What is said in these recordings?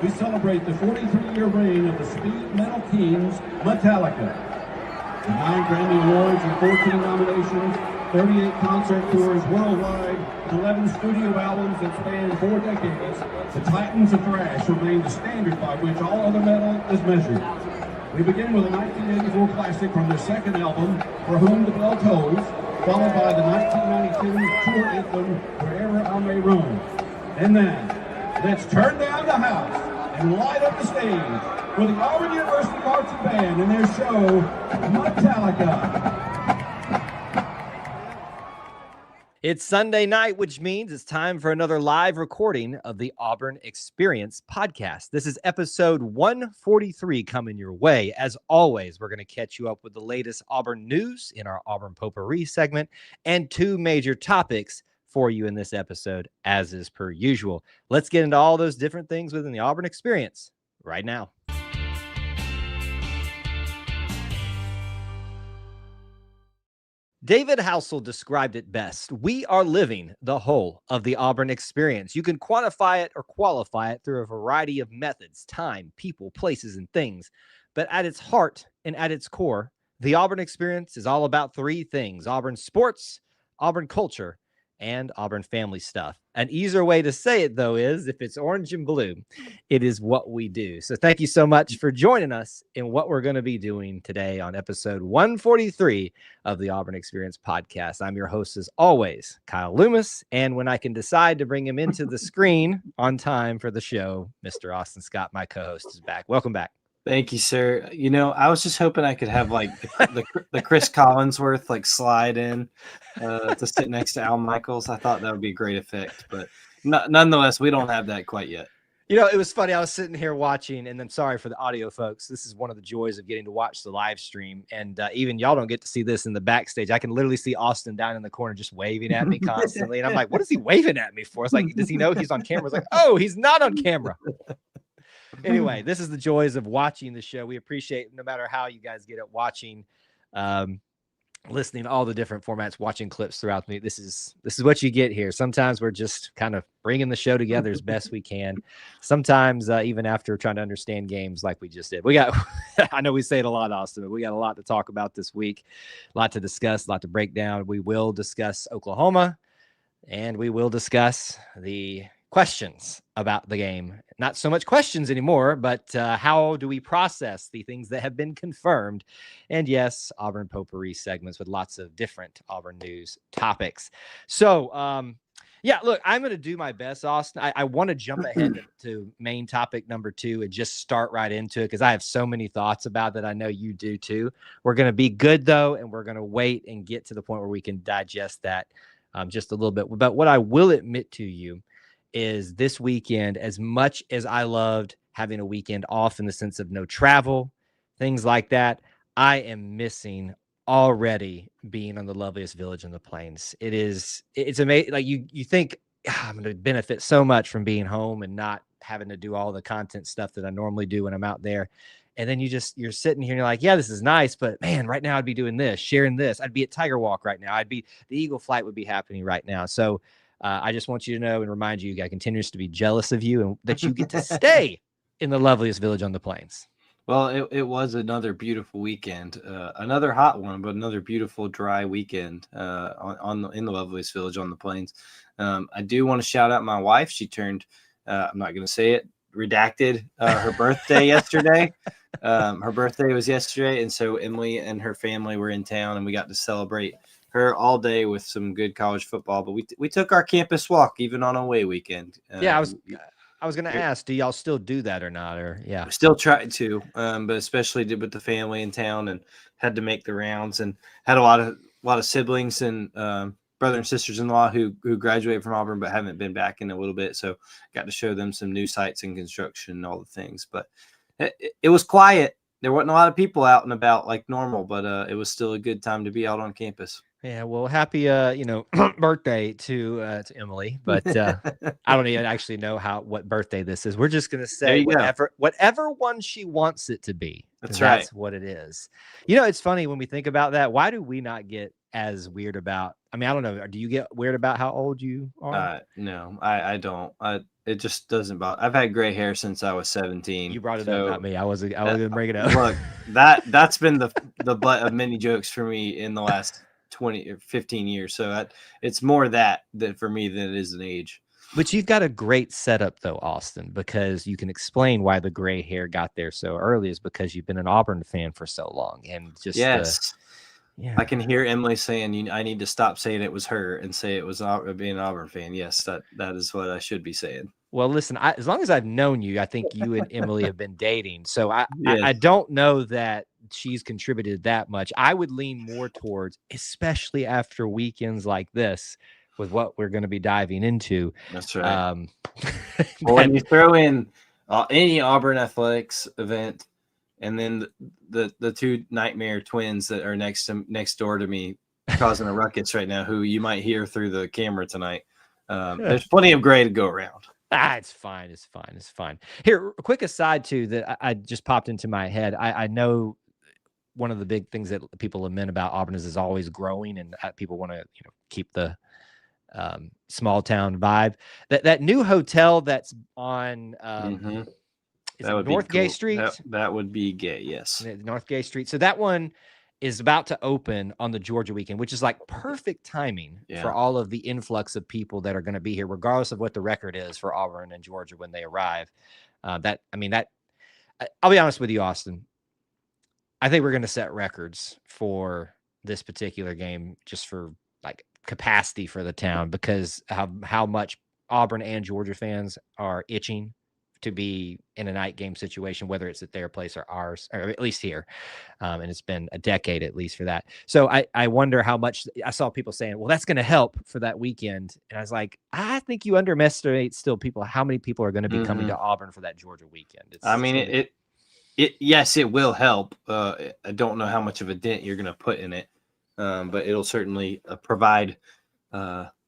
we celebrate the 43-year reign of the speed metal kings, Metallica. With 9 Grammy Awards and 14 nominations, 38 concert tours worldwide, and 11 studio albums that span 4 decades, the Titans of Thrash remain the standard by which all other metal is measured. We begin with a 1984 classic from their second album, For Whom the Bell Tolls, followed by the 1992 tour anthem, Wherever I May Roam. And then, let's turn down the house and light up the stage with the Auburn University Marching Band and their show, Metallica. It's Sunday night, which means it's time for another live recording of the Auburn Experience podcast. This is episode 143 coming your way. As always, we're going to catch you up with the latest Auburn news in our Auburn potpourri segment and 2 major topics for you in this episode, as is per usual. Let's get into all those different things within the Auburn Experience right now. David Housel described it best. We are living the whole of the Auburn Experience. You can quantify it or qualify it through a variety of methods, time, people, places, and things. But at its heart and at its core, the Auburn Experience is all about 3 things: Auburn sports, Auburn culture, and Auburn family stuff. An easier way to say it, though, is if it's orange and blue, it is what we do. So thank you so much for joining us in what we're going to be doing today on episode 143 of the Auburn Experience podcast. I'm your host, as always, Kyle Loomis. And when I can decide to bring him into the screen on time for the show, Mr. Austin Scott, my co-host, is back. Welcome back. Thank you, sir. You know, I was just hoping I could have like the Chris Collinsworth like slide in to sit next to Al Michaels. I thought that would be a great effect, but nonetheless, we don't have that quite yet. You know, it was funny. I was sitting here watching, and then sorry for the audio folks. This is one of the joys of getting to watch the live stream. And even y'all don't get to see this in the backstage. I can literally see Austin down in the corner just waving at me constantly. And I'm like, what is he waving at me for? It's like, does he know he's on camera? It's like, oh, he's not on camera. Anyway, this is the joys of watching the show. We appreciate, no matter how you guys get it, watching, listening to all the different formats, watching clips throughout me. This is what you get here. Sometimes we're just kind of bringing the show together as best we can. Sometimes even after trying to understand games like we just did. We got, I know we say it a lot, Austin, but we got a lot to talk about this week, a lot to discuss, a lot to break down. We will discuss Oklahoma, and we will discuss the questions about the game. Not so much questions anymore, but how do we process the things that have been confirmed? And yes, Auburn potpourri segments with lots of different Auburn news topics. So, yeah, look, I'm going to do my best, Austin. I want to jump ahead to main topic number 2 and just start right into it because I have so many thoughts about that. I know you do too. We're going to be good, though, and we're going to wait and get to the point where we can digest that just a little bit. But what I will admit to you is this weekend, as much as I loved having a weekend off in the sense of no travel, things like that, I am missing already being on the loveliest village in the plains. It's amazing. Like you think I'm going to benefit so much from being home and not having to do all the content stuff that I normally do when I'm out there. And then you're sitting here and you're like, yeah, this is nice, but man, right now I'd be doing this, sharing this. I'd be at Tiger Walk right now. The Eagle Flight would be happening right now. So I just want you to know and remind you, I continues to be jealous of you and that you get to stay in the loveliest village on the plains. Well, it was another beautiful weekend, another hot one, but another beautiful dry weekend in the loveliest village on the plains. I do want to shout out my wife. She turned, I'm not going to say it, redacted, her birthday yesterday. Her birthday was yesterday, and so Emily and her family were in town, and we got to celebrate her all day with some good college football. But we took our campus walk even on away weekend. Yeah, I was going to ask, do y'all still do that or not? Or yeah, we still try to, but especially did with the family in town and had to make the rounds and had a lot of siblings and brother and sisters-in-law who graduated from Auburn but haven't been back in a little bit. So got to show them some new sites and construction and all the things. But it was quiet. There wasn't a lot of people out and about like normal, but it was still a good time to be out on campus. Yeah, well, happy birthday to Emily, but I don't even actually know what birthday this is. We're just gonna say whatever one she wants it to be. That's right. That's what it is. You know, it's funny when we think about that. Why do we not get as weird about I mean, I don't know. Do you get weird about how old you are? No, I don't. It just doesn't bother. I've had gray hair since I was 17. You brought it up, So not me. I wasn't gonna bring it up. look, that's been the butt of many jokes for me in the last 20 or 15 years. So it's more that for me than it is an age. But you've got a great setup though, Austin, because you can explain why the gray hair got there so early is because you've been an Auburn fan for so long, and just yes. Yeah. I can hear Emily saying, I need to stop saying it was her and say it was being an Auburn fan. Yes, that is what I should be saying. Well, listen, as long as I've known you, I think you and Emily have been dating. So I Yes. don't know that she's contributed that much. I would lean more towards, especially after weekends like this, with what we're going to be diving into. That's right. Well, when you throw in any Auburn athletics event, and then the two nightmare twins that are next door to me causing a ruckus right now, who you might hear through the camera tonight. There's plenty of gray to go around. It's fine. It's fine. It's fine. Here, a quick aside too that I just popped into my head. I know one of the big things that people lament about Auburn is always growing, and people want to keep the small town vibe. That new hotel that's on is it North Gay Street? That would be gay, yes. North Gay Street. So that one is about to open on the Georgia weekend, which is like perfect timing for all of the influx of people that are going to be here, regardless of what the record is for Auburn and Georgia when they arrive. I'll be honest with you, Austin. I think we're going to set records for this particular game, just for like capacity for the town, because how much Auburn and Georgia fans are itching to be in a night game situation, whether it's at their place or ours, or at least here. And it's been a decade at least for that. So I wonder how much. I saw people saying, well, that's going to help for that weekend. And I was like, I think you underestimate still how many people are going to be coming to Auburn for that Georgia weekend. Yes, it will help. I don't know how much of a dent you're going to put in it, but it'll certainly provide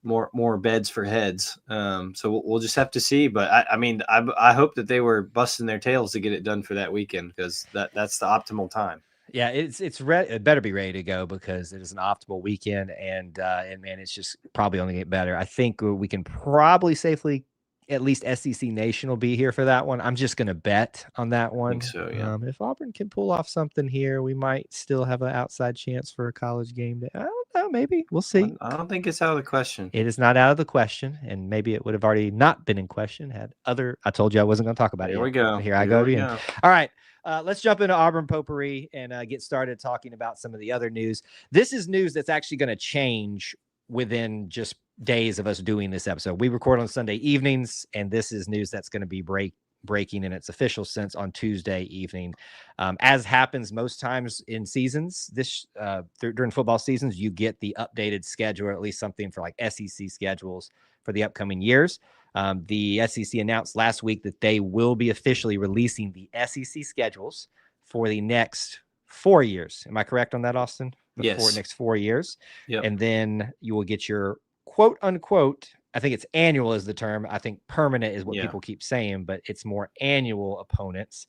more beds for heads. So we'll just have to see. But I hope that they were busting their tails to get it done for that weekend, because that's the optimal time. Yeah, it better be ready to go, because it is an optimal weekend, and man, it's just probably only get better. I think we can probably safely, at least SEC Nation will be here for that one. I'm just going to bet on that one. I think so, yeah. If Auburn can pull off something here, we might still have an outside chance for a college game day. I don't know. Maybe. We'll see. I don't think it's out of the question. It is not out of the question, and maybe it would have already not been in question had I told you I wasn't going to talk about it. Here we go. Here I go again. All right. Let's jump into Auburn potpourri and get started talking about some of the other news. This is news that's actually going to change within just days of us doing this episode. We record on Sunday evenings, and this is news that's going to be breaking in its official sense on Tuesday evening. As happens most times in seasons, during football seasons, you get the updated schedule, or at least something for like SEC schedules for the upcoming years. The SEC announced last week that they will be officially releasing the SEC schedules for the next 4 years. Am I correct on that, Austin? Yes. Next 4 years. Yep. And then you will get your quote unquote, I think it's annual is the term. I think permanent is what people keep saying, but it's more annual opponents.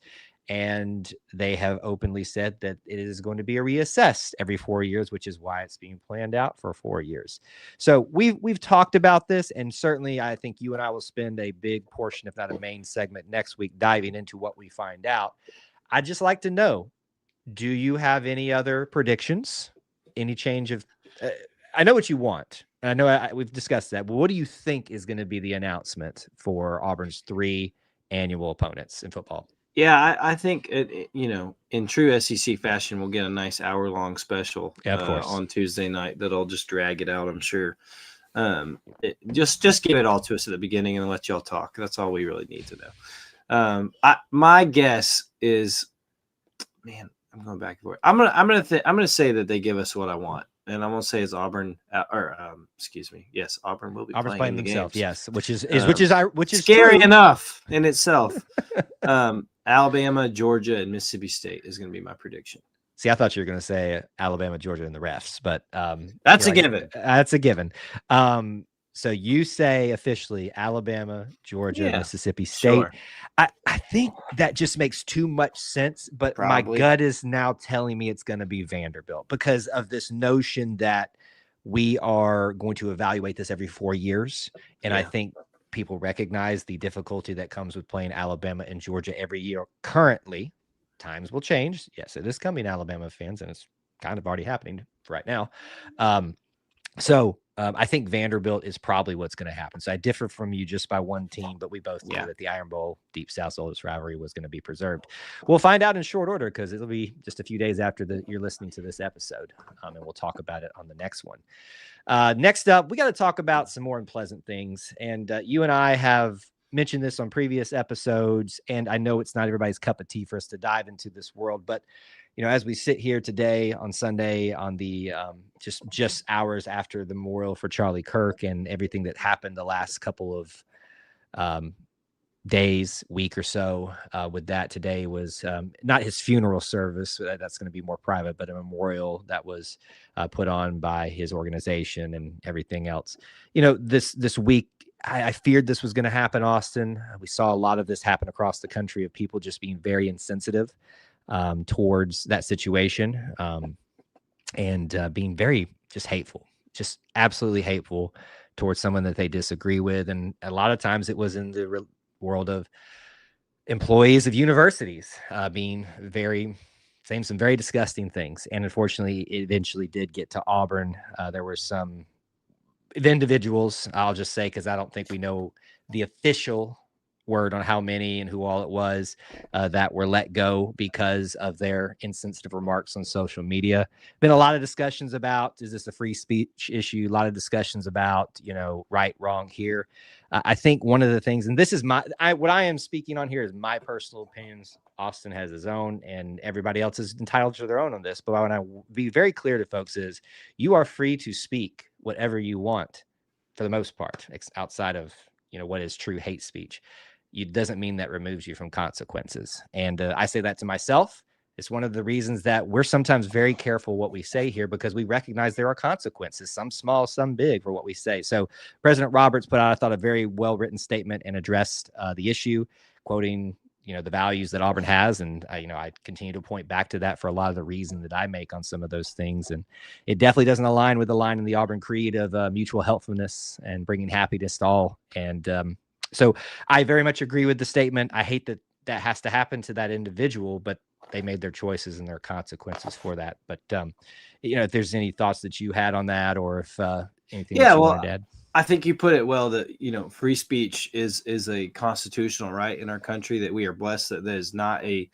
And they have openly said that it is going to be reassessed every 4 years, which is why it's being planned out for 4 years. So we've talked about this, and certainly I think you and I will spend a big portion, if not a main segment next week, diving into what we find out. I'd just like to know, do you have any other predictions? Any change of I know what you want. I know we've discussed that, but what do you think is going to be the announcement for Auburn's 3 annual opponents in football? Yeah, I think in true SEC fashion, we'll get a nice hour-long special on Tuesday night that'll just drag it out, I'm sure. Just give it all to us at the beginning and let y'all talk. That's all we really need to know. My guess is, man, I'm going back and forth. I'm gonna say that they give us what I want, and I'm gonna say it's Auburn. Yes, Auburn will be playing the themselves. games. Yes, which is scary true enough in itself. Alabama, Georgia, and Mississippi State is going to be my prediction. See, I thought you were going to say Alabama, Georgia, and the refs, but that's a given. That's a given. So you say officially Alabama, Georgia, Mississippi State. Sure. I think that just makes too much sense, but my gut is now telling me it's going to be Vanderbilt because of this notion that we are going to evaluate this every 4 years. And I Yeah. think people recognize the difficulty that comes with playing Alabama and Georgia every year. Currently, times will change. Yes, it is coming, Alabama fans, and it's kind of already happening right now. I think Vanderbilt is probably what's going to happen. So I differ from you just by one team, but we both knew that the Iron Bowl, Deep South's oldest rivalry, was going to be preserved. We'll find out in short order because it'll be just a few days after you're listening to this episode, and we'll talk about it on the next one. Next up, we got to talk about some more unpleasant things. And you and I have mentioned this on previous episodes, and I know it's not everybody's cup of tea for us to dive into this world, but as we sit here today on Sunday on the just hours after the memorial for Charlie Kirk and everything that happened the last couple of days, week or so with that, today was not his funeral service. That's going to be more private, but a memorial that was put on by his organization and everything else. This week, I feared this was going to happen, Austin. We saw a lot of this happen across the country of people just being very insensitive towards that situation and being very just hateful, just absolutely hateful towards someone that they disagree with. And a lot of times it was in the world of employees of universities being saying some very disgusting things. And unfortunately, it eventually did get to Auburn. There were some individuals, I'll just say, because I don't think we know the official word on how many and who all it was that were let go because of their insensitive remarks on social media. Been a lot of discussions about, is this a free speech issue? A lot of discussions about, right, wrong here. I think one of the things, and this is what I am speaking on here is my personal opinions. Austin has his own, and everybody else is entitled to their own on this. But what I want to be very clear to folks is you are free to speak whatever you want for the most part, outside of, what is true hate speech. It doesn't mean that removes you from consequences. And I say that to myself. It's one of the reasons that we're sometimes very careful what we say here, because we recognize there are consequences, some small, some big, for what we say. So President Roberts put out, I thought, a very well-written statement and addressed the issue, quoting, the values that Auburn has. And I continue to point back to that for a lot of the reason that I make on some of those things. And it definitely doesn't align with the line in the Auburn creed of mutual helpfulness and bringing happiness to all. And so I very much agree with the statement. I hate that has to happen to that individual, but they made their choices and there are consequences for that. But, if there's any thoughts that you had on that, or if anything that you wanted to add. I think you put it well that, free speech is a constitutional right in our country, that we are blessed that is not a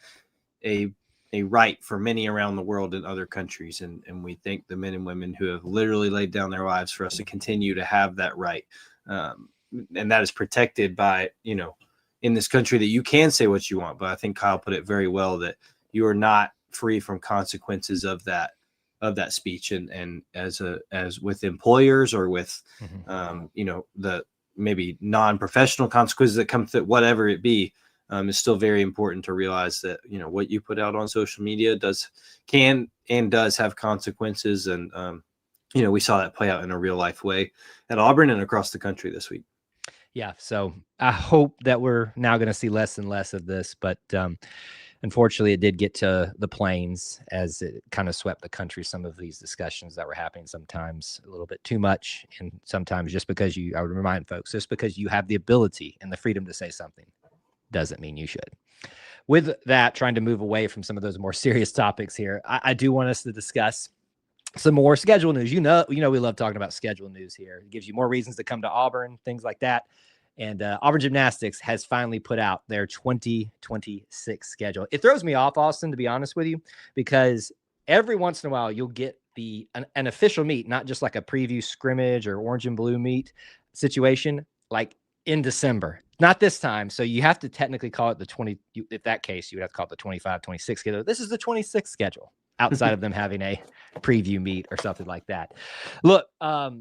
right for many around the world in other countries. And we thank the men and women who have literally laid down their lives for us to continue to have that right. And that is protected by, in this country, that you can say what you want. But I think Kyle put it very well that you are not free from consequences of that speech. And as with employers or with, the maybe non-professional consequences that come to whatever it be, it's still very important to realize that, what you put out on social media does have consequences. And, we saw that play out in a real life way at Auburn and across the country this week. Yeah. So I hope that we're now going to see less and less of this, but unfortunately it did get to the plains as it kind of swept the country. Some of these discussions that were happening, sometimes a little bit too much, and sometimes just because I would remind folks, just because you have the ability and the freedom to say something doesn't mean you should. With that, trying to move away from some of those more serious topics here, I do want us to discuss some more schedule news. We love talking about schedule news here. It gives you more reasons to come to Auburn, things like that. And Auburn Gymnastics has finally put out their 2026 schedule. It throws me off, Austin, to be honest with you, because every once in a while you'll get an official meet, not just like a preview scrimmage or orange and blue meet situation, like in December. Not this time. So you have to technically call it the 20. In that case, you would have to call it the 25, 26 schedule. This is the 26 schedule outside of them having a preview meet or something like that. Look, I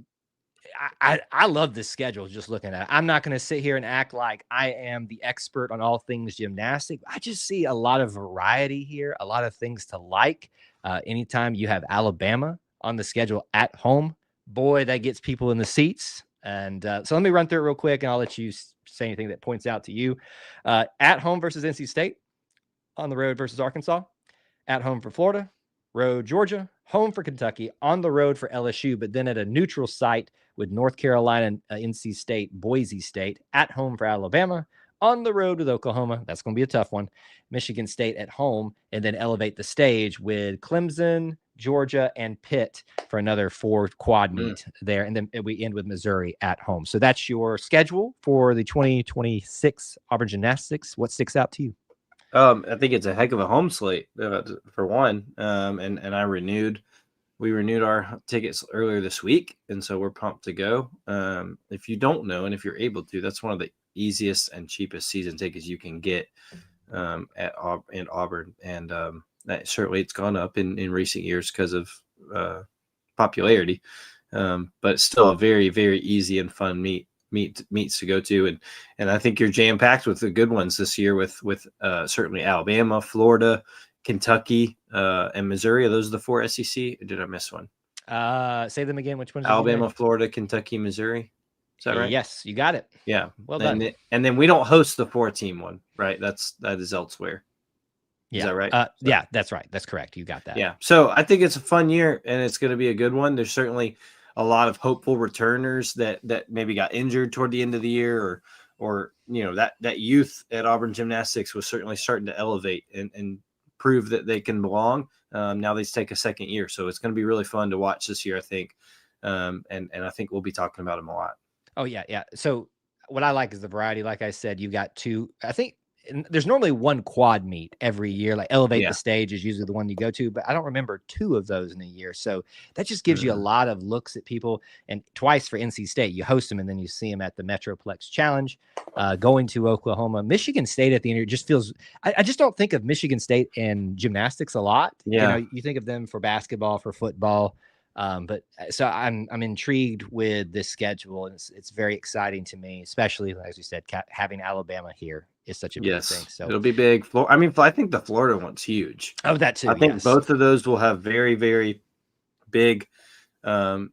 love this schedule just looking at it. I'm not going to sit here and act like I am the expert on all things gymnastic. I just see a lot of variety here, a lot of things to like. Anytime you have Alabama on the schedule at home, boy, that gets people in the seats. And so let me run through it real quick, and I'll let you say anything that points out to you. At home versus NC State, on the road versus Arkansas, at home for Florida, road Georgia, home for Kentucky, on the road for LSU, but then at a neutral site with North Carolina, NC State, Boise State, at home for Alabama, on the road with Oklahoma. That's going to be a tough one. Michigan State at home, and then elevate the stage with Clemson, Georgia, and Pitt for another 4 quad meet there. And then we end with Missouri at home. So that's your schedule for the 2026 Auburn Gymnastics. What sticks out to you? I think it's a heck of a home slate for one. And we renewed our tickets earlier this week. And so we're pumped to go. If you don't know, and if you're able to, that's one of the easiest and cheapest season tickets you can get in Auburn. And that certainly it's gone up in recent years because of popularity. But it's still a very, very easy and fun meets to go to. And I think you're jam-packed with the good ones this year with certainly Alabama, Florida, Kentucky, and Missouri. Are those the 4 SEC? Or did I miss one? Say them again. Which ones? Alabama, Florida, Kentucky, Missouri. Is that right? Yes, you got it. Yeah. Well done. And then we don't host the 4-team one, right? That is elsewhere. Yeah. Is that right? Yeah, that's right. That's correct. You that. Yeah. So I think it's a fun year, and it's going to be a good one. There's certainly a lot of hopeful returners that maybe got injured toward the end of the year, or that youth at Auburn Gymnastics was certainly starting to elevate and prove that they can belong. Now they take a second year, so it's going to be really fun to watch this year, I think. And I think we'll be talking about them a lot. Oh yeah. So what I like is the variety. Like I said, you've got 2. I think there's normally 1 quad meet every year. Like Elevate the Stage is usually the one you go to, but I don't remember 2 of those in a year. So that just gives you a lot of looks at people. And twice for NC State, you host them and then you see them at the Metroplex Challenge. Going to Oklahoma, Michigan State at the end just feels. I just don't think of Michigan State and gymnastics a lot. Yeah, you think of them for basketball, for football. But so I'm intrigued with this schedule, and it's very exciting to me, especially as you said, having Alabama here is such a big thing. So it'll be big. I think the Florida one's huge. Oh, that too. I think both of those will have very, very big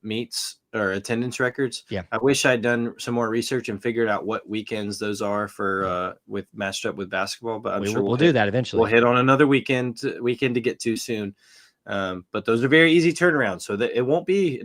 meets or attendance records. Yeah. I wish I'd done some more research and figured out what weekends those are for with matched up with basketball. But I'm sure we'll do that eventually. We'll hit on another weekend to get to soon. But those are very easy turnarounds, so that it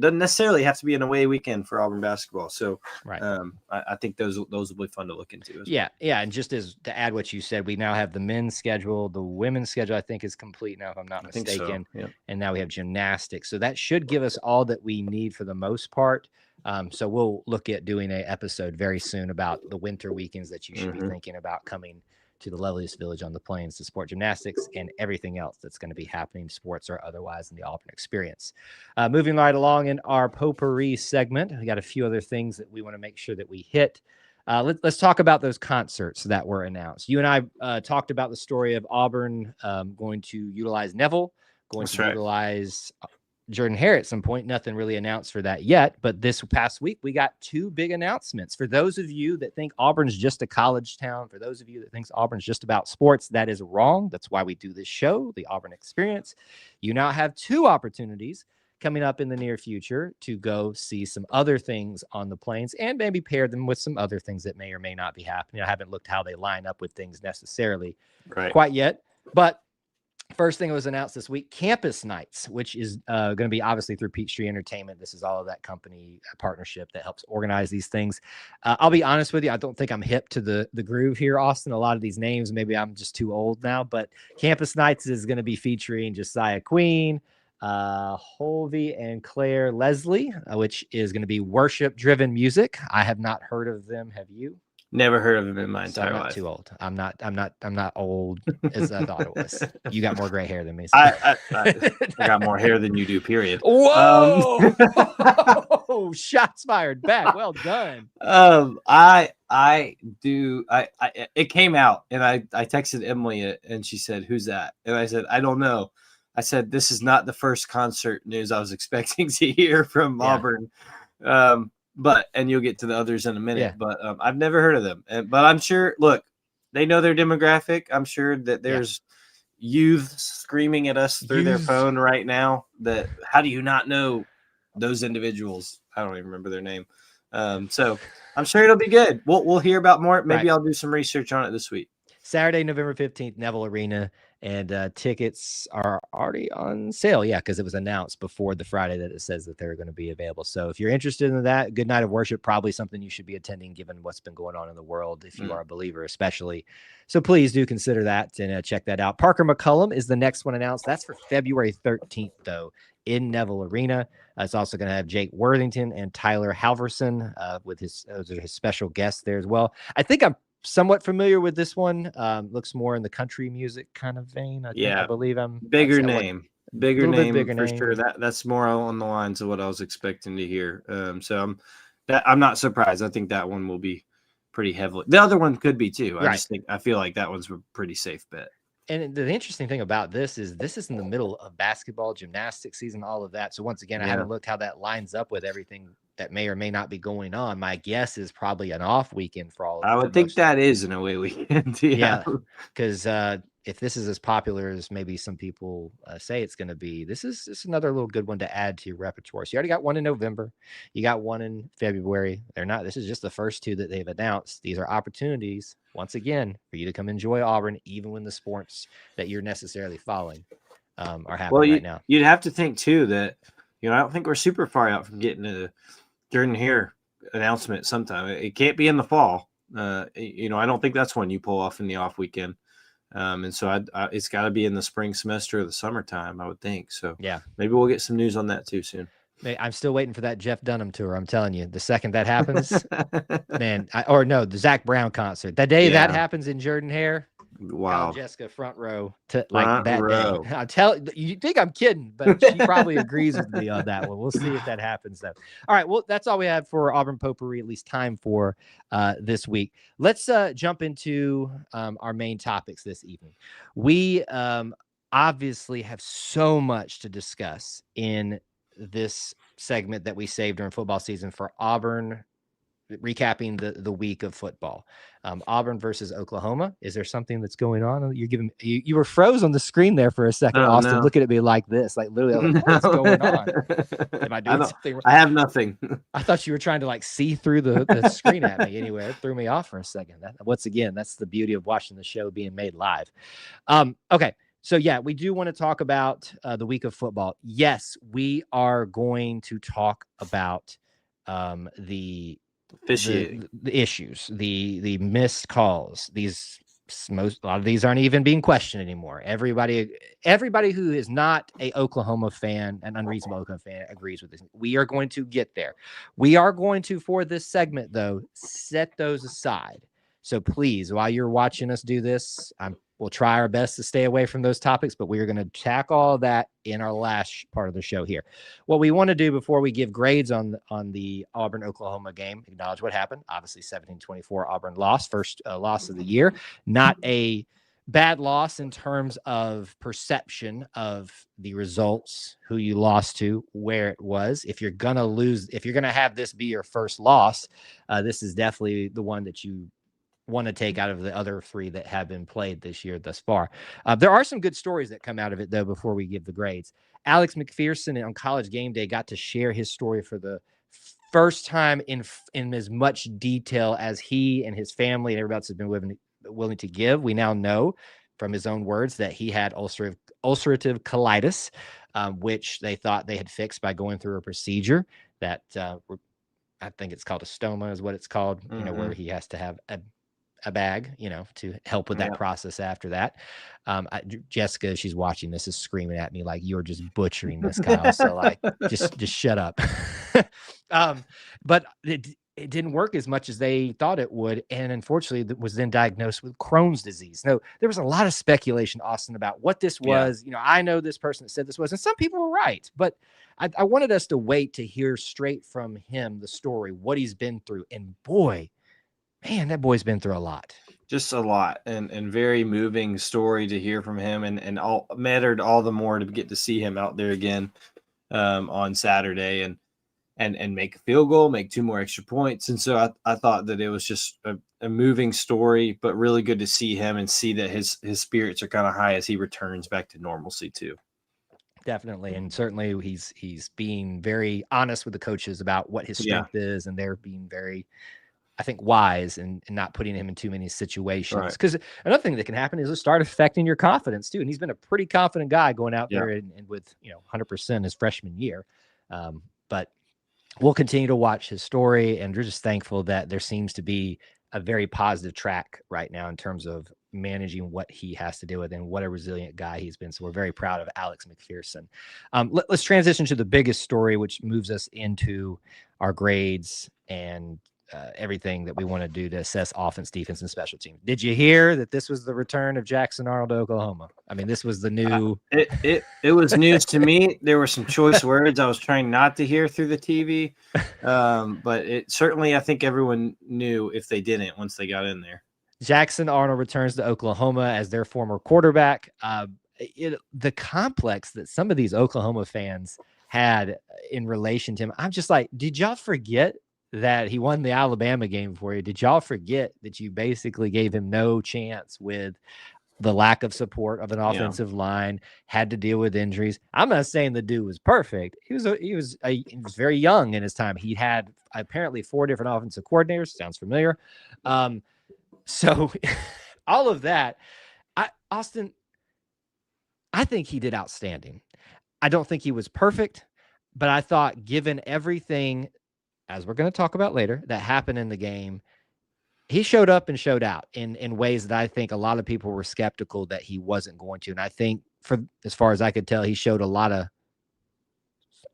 doesn't necessarily have to be an away weekend for Auburn basketball. So right. I think those will be fun to look into. Yeah. And just to add what you said, we now have the men's schedule. The women's schedule, I think, is complete now, if I'm not mistaken. So. Yeah. And now we have gymnastics. So that should give us all that we need for the most part. So we'll look at doing an episode very soon about the winter weekends that you should be thinking about coming to the loveliest village on the plains to support gymnastics and everything else that's going to be happening, sports or otherwise, in the Auburn Experience. Moving right along in our potpourri segment, we got a few other things that we want to make sure that we hit. Let's talk about those concerts that were announced. You and I talked about the story of Auburn going to utilize Neville, utilize Jordan Hare at some point. Nothing really announced for that yet, but this past week we got 2 big announcements. For those of you that think Auburn's just a college town, for those of you that think Auburn's just about sports, that is wrong. That's why we do this show, the Auburn Experience. You now have 2 opportunities coming up in the near future to go see some other things on the plains and maybe pair them with some other things that may or may not be happening. I haven't looked how they line up with things necessarily quite yet, but first thing that was announced this week, Campus Nights, which is going to be obviously through Peachtree Entertainment. This is all of that company partnership that helps organize these things. I'll be honest with you, I don't think I'm hip to the groove here, Austin. A lot of these names, maybe I'm just too old now, but Campus Nights is going to be featuring Josiah Queen, Holvey and Claire Leslie, which is going to be worship-driven music. I have not heard of them. Have you? Never heard of him in my entire life. Too old. I'm not old as I thought it was. You got more gray hair than me. So. I got more hair than you do, period. Whoa! Shots fired back. Well done. It came out and I texted Emily and she said, "Who's that?" And I said, "I don't know." I said, "This is not the first concert news I was expecting to hear from Auburn." And you'll get to the others in a minute. Yeah. But I've never heard of them. But I'm sure, look, they know their demographic. I'm sure that there's youth screaming at us through their phone right now. That how do you not know those individuals? I don't even remember their name. So I'm sure it'll be good. We'll hear about more. Maybe I'll do some research on it this week. Saturday, November 15th, Neville Arena, and tickets are already on sale. Yeah, because it was announced before the Friday that it says that they're going to be available. So if you're interested in that, good night of worship, probably something you should be attending given what's been going on in the world, if you are a believer, especially. So please do consider that and check that out. Parker McCullum is the next one announced. That's for February 13th, though, in Neville Arena. It's also going to have Jake Worthington and Tyler Halverson with his special guests there as well. I think I'm somewhat familiar with this one. Looks more in the country music kind of vein. I believe I'm bigger name bigger for name. sure. That's more on the lines of what I was expecting to hear. So I'm not surprised. I think that one will be pretty heavily. The other one could be too. I feel like that one's a pretty safe bet. And the interesting thing about this is in the middle of basketball, gymnastics season, all of that. So once again, I haven't looked how that lines up with everything that may or may not be going on. My guess is probably an off weekend for all of I would think that is an away weekend. Yeah, because if this is as popular as maybe some people say it's going to be, this is another little good one to add to your repertoire. So you already got one in November, you got one in February. This is just the first two that they've announced. These are opportunities, once again, for you to come enjoy Auburn, even when the sports that you're necessarily following are happening right now. You'd have to think too that, I don't think we're super far out from getting a Jordan Hare announcement sometime. It can't be in the fall. I don't think that's when you pull off in the off weekend. And so it's got to be in the spring semester or the summertime, I would think. So yeah, maybe we'll get some news on that too soon. I'm still waiting for that Jeff Dunham tour. I'm telling you, the second that happens, man, the Zach Brown concert, the day that happens in Jordan Hare. Wow, Jessica front row to like that day. I'll tell you, think I'm kidding, but she probably agrees with me on that one. We'll see if that happens though. All right, well, that's all we had for Auburn Potpourri, at least time for this week. Let's jump into our main topics this evening. We obviously have so much to discuss in this segment that we saved during football season for Auburn, recapping the week of football. Auburn versus Oklahoma. Is there something that's going on? You were froze on the screen there for a second, Austin, looking at me like this, like literally, like, what's going on? Am I doing something wrong? I have nothing. I thought you were trying to like see through the screen at me. Anyway, it threw me off for a second. Once again, that's the beauty of watching the show being made live. Okay. So, yeah, we do want to talk about the week of football. Yes, we are going to talk about the issues, the missed calls. A lot of these aren't even being questioned anymore. Everybody who is not a Oklahoma fan, an unreasonable Oklahoma fan, agrees with this. We are going to get there. We are going to, for this segment, though, set those aside. So please, while you're watching us do this, we'll try our best to stay away from those topics, but we are going to tackle all that in our last part of the show here. What we want to do before we give grades on the Auburn-Oklahoma game, acknowledge what happened. Obviously, 17-24, Auburn lost, first loss of the year. Not a bad loss in terms of perception of the results, who you lost to, where it was. If you're going to lose, if you're going to have this be your first loss, this is definitely the one that you want to take out of the other three that have been played this year thus far. There are some good stories that come out of it, though, before we give the grades. Alex McPherson on College Game Day got to share his story for the first time in as much detail as he and his family and everybody else has been willing to give. We now know from his own words that he had ulcerative colitis, which they thought they had fixed by going through a procedure that I think it's called a stoma is what it's called, where he has to have a bag, to help with that process after that. Jessica, she's watching this, is screaming at me like, you're just butchering this, Kyle. So like, just shut up. But it didn't work as much as they thought it would. And unfortunately, it was then diagnosed with Crohn's disease. Now, there was a lot of speculation, Austin, about what this was. I know this person that said this was, and some people were right, but I wanted us to wait to hear straight from him, the story, what he's been through. And boy, man, that boy's been through a lot. Just a lot, and very moving story to hear from him, and all mattered all the more to get to see him out there again on Saturday and make a field goal, make 2 more extra points. And so I thought that it was just a moving story, but really good to see him and see that his spirits are kind of high as he returns back to normalcy too. Definitely. And certainly he's being very honest with the coaches about what his strength is, and they're being very I think, wise and not putting him in too many situations. Right. Because another thing that can happen is it'll start affecting your confidence too. And he's been a pretty confident guy going out Yeah. there and with 100% his freshman year. But we'll continue to watch his story, and we're just thankful that there seems to be a very positive track right now in terms of managing what he has to deal with and what a resilient guy he's been. So we're very proud of Alex McPherson. Let's transition to the biggest story, which moves us into our grades and everything that we want to do to assess offense, defense, and special teams. Did you hear that this was the return of Jackson Arnold to Oklahoma? I mean, this was the new. It was news to me. There were some choice words I was trying not to hear through the TV, but it certainly, I think everyone knew if they didn't once they got in there. Jackson Arnold returns to Oklahoma as their former quarterback. The complex that some of these Oklahoma fans had in relation to him, I'm just like, did y'all forget that he won the Alabama game for you? Did y'all forget that you basically gave him no chance with the lack of support of an offensive line, had to deal with injuries? I'm not saying the dude was perfect. He was very young in his time. He had apparently 4 different offensive coordinators. Sounds familiar. So all of that, Austin, I think he did outstanding. I don't think he was perfect, but I thought given everything, as we're going to talk about later, that happened in the game, he showed up and showed out in ways that I think a lot of people were skeptical that he wasn't going to. And I think, for as far as I could tell, he showed a lot of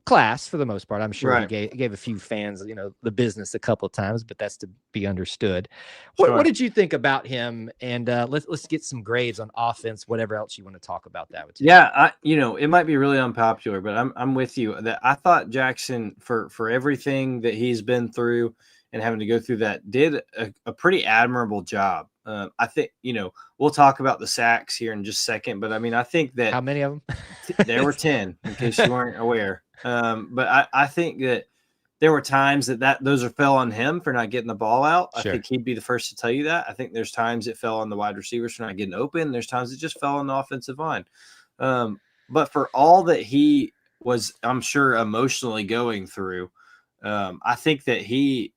class for the most part. I'm sure he gave a few fans, the business a couple of times, but that's to be understood. What did you think about him? And let's get some grades on offense, whatever else you want to talk about that with. Yeah, it might be really unpopular, but I'm with you that I thought Jackson, for everything that he's been through and having to go through that, did a pretty admirable job. I think, we'll talk about the sacks here in just a second, but I mean, I think that how many of them? There were 10, in case you weren't aware. But I think that there were times that those fell on him for not getting the ball out. Sure. I think he'd be the first to tell you that. I think there's times it fell on the wide receivers for not getting open. There's times it just fell on the offensive line. But for all that he was, I'm sure, emotionally going through, I think that he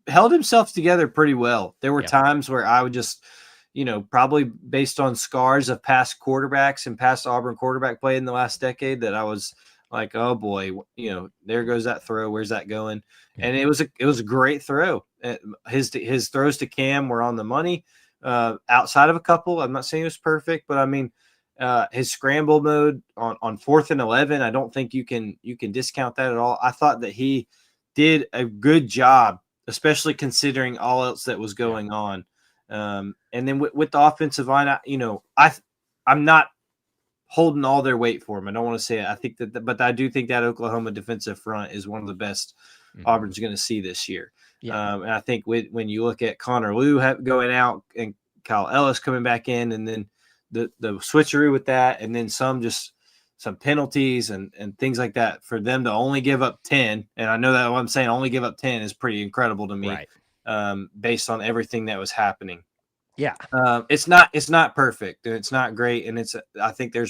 held himself together pretty well. There were times where I would just, probably based on scars of past quarterbacks and past Auburn quarterback play in the last decade, that I was like, oh boy, there goes that throw. Where's that going? And it was a great throw. His throws to Cam were on the money. Outside of a couple, I'm not saying it was perfect, but I mean, his scramble mode on 4th and 11, I don't think you can discount that at all. I thought that he did a good job, especially considering all else that was going on. And then with the offensive line, I'm not holding all their weight for him. I don't want to say it. I think but I do think that Oklahoma defensive front is one of the best Auburn's going to see this year. Yeah. And I think when you look at Connor Lew going out and Kyle Ellis coming back in, and then the switcheroo with that, and then some penalties and things like that, for them to only give up 10. And I know that what I'm saying, only give up 10 is pretty incredible to me, right? Based on everything that was happening. Yeah. It's not perfect. It's not great. And I think there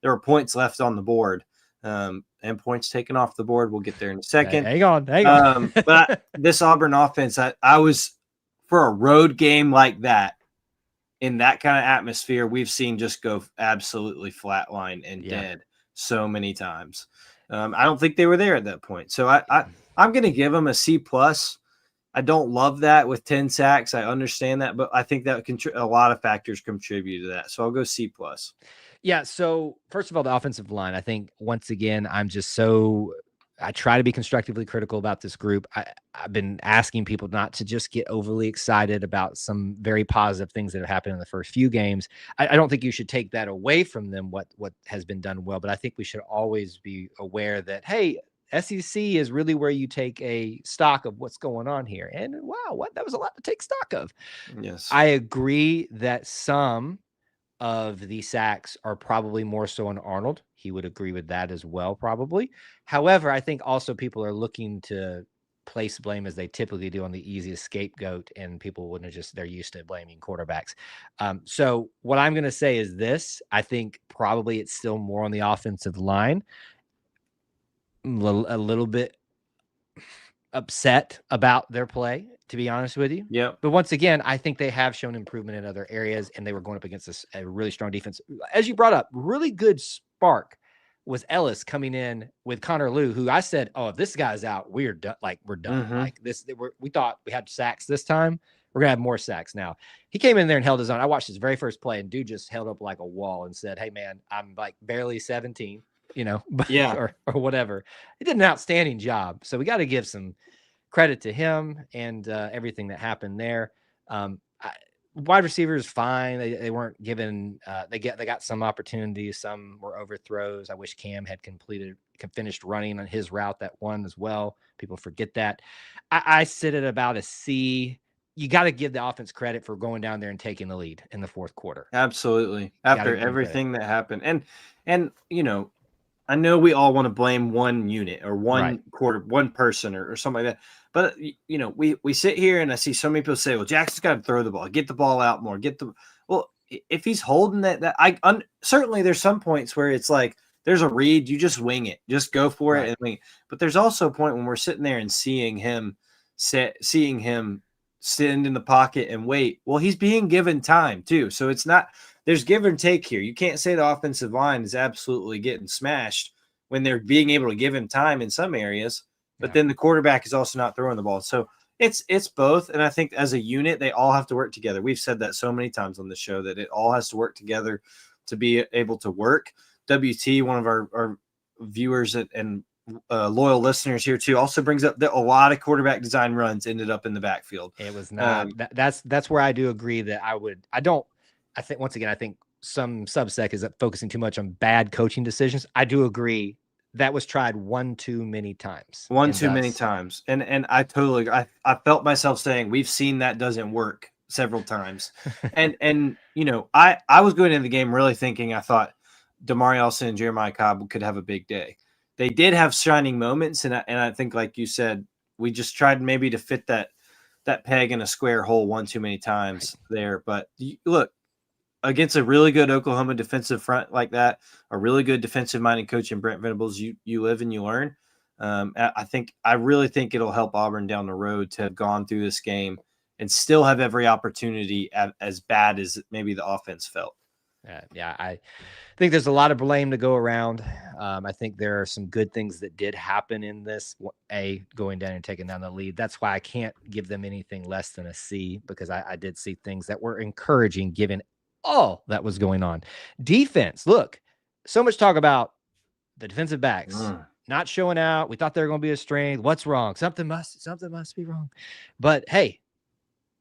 were points left on the board, and points taken off the board. We'll get there in a second. Hang on. But this Auburn offense, I was, for a road game like that, in that kind of atmosphere, we've seen just go absolutely flatline and dead so many times. I don't think they were there at that point. So I'm going to give them a C+. I don't love that with 10 sacks. I understand that, but I think that a lot of factors contribute to that. So I'll go C+. Yeah. So first of all, the offensive line, I think once again, I try to be constructively critical about this group. I've been asking people not to just get overly excited about some very positive things that have happened in the first few games. I don't think you should take that away from them, what has been done well, but I think we should always be aware that, hey, SEC is really where you take a stock of what's going on here. And wow, that was a lot to take stock of. Yes. I agree that some of the sacks are probably more so on Arnold. He would agree with that as well, probably. However, I think also people are looking to place blame, as they typically do, on the easiest scapegoat, and people wouldn't they're used to blaming quarterbacks. So what I'm going to say is this: I think probably it's still more on the offensive line. A little bit upset about their play to be honest with you. Yep. But once again, I think they have shown improvement in other areas, and they were going up against a really strong defense. As you brought up, really good spark was Ellis coming in with Connor Liu, who I said, oh, if this guy's out, we're done. Like, we're done. Mm-hmm. Like this, we thought we had sacks this time. We're going to have more sacks now. He came in there and held his own. I watched his very first play, and dude just held up like a wall and said, hey, man, I'm like barely 17, but, Yeah. or whatever. He did an outstanding job. So we got to give some credit to him and everything that happened there. Wide receivers, fine. They weren't given. They got some opportunities. Some were overthrows. I wish Cam had finished running on his route, that one as well. People forget that. I sit at about a C. You got to give the offense credit for going down there and taking the lead in the fourth quarter. Absolutely. After everything that happened, and I know we all want to blame one unit or one quarter, one person or something like that. But, we sit here and I see so many people say, well, Jackson's got to throw the ball, get the ball out more, well, if he's holding certainly there's some points where it's like, there's a read, you just wing it, just go for it. But there's also a point when we're sitting there and seeing him stand in the pocket and wait. Well, he's being given time too. So it's not, there's give and take here. You can't say the offensive line is absolutely getting smashed when they're being able to give him time in some areas, but then the quarterback is also not throwing the ball. So it's both. And I think as a unit, they all have to work together. We've said that so many times on the show that it all has to work together to be able to work. WT, one of our viewers and loyal listeners here too, also brings up that a lot of quarterback design runs ended up in the backfield. It was not, that's where I do agree that I think some subsec is focusing too much on bad coaching decisions. I do agree that was tried one too many times. Many times. And I totally, I felt myself saying, we've seen that doesn't work several times. and I was going into the game really thinking, I thought Damari Allison and Jeremiah Cobb could have a big day. They did have shining moments. And I think, like you said, we just tried maybe to fit that peg in a square hole one too many times there. But look, against a really good Oklahoma defensive front like that, a really good defensive-minded coach in Brent Venables, you live and you learn. I really think it'll help Auburn down the road to have gone through this game and still have every opportunity as bad as maybe the offense felt. I think there's a lot of blame to go around. I think there are some good things that did happen in this, going down and taking down the lead. That's why I can't give them anything less than a C, because I did see things that were encouraging given all that was going on. Defense, look, so much talk about the defensive backs not showing out. We thought they were going to be a strength. What's wrong? Something must be wrong. But hey,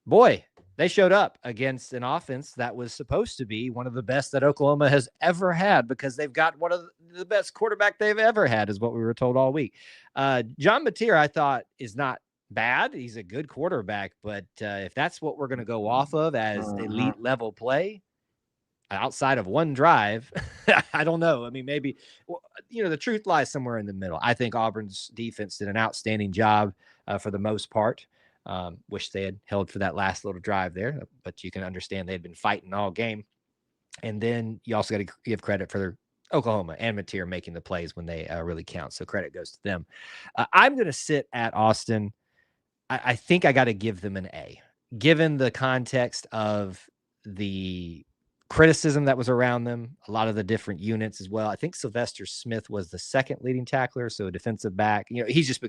boy, they showed up against an offense that was supposed to be one of the best that Oklahoma has ever had, because they've got one of the best quarterback they've ever had, is what we were told all week. John Mateer, I thought, is not bad. He's a good quarterback, but if that's what we're going to go off of as elite level play, outside of one drive, I don't know. I mean, maybe, the truth lies somewhere in the middle. I think Auburn's defense did an outstanding job for the most part. Wish they had held for that last little drive there, but you can understand they'd been fighting all game. And then you also got to give credit for Oklahoma and Mateer making the plays when they really count. So credit goes to them. I'm going to sit at Austin. I think I got to give them an A, given the context of the criticism that was around them, a lot of the different units as well. I think Sylvester Smith was the second leading tackler, so a defensive back. He's just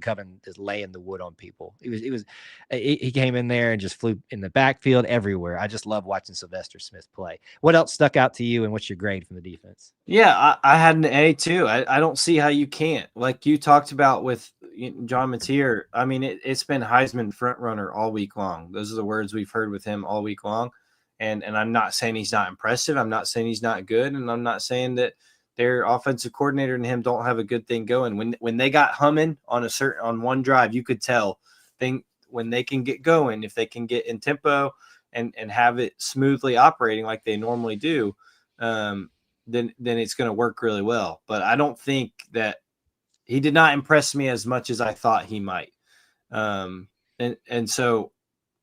just laying the wood on people. He came in there and just flew in the backfield everywhere. I just love watching Sylvester Smith play. What else stuck out to you, and what's your grade from the defense? Yeah, I had an A too. I don't see how you can't. Like you talked about with John Mateer, I mean, it's been Heisman front runner all week long. Those are the words we've heard with him all week long. And I'm not saying he's not impressive. I'm not saying he's not good. And I'm not saying that their offensive coordinator and him don't have a good thing going. When they got humming on one drive, you could tell when they can get going, if they can get in tempo and have it smoothly operating like they normally do, then it's going to work really well. But I don't think that he did not impress me as much as I thought he might.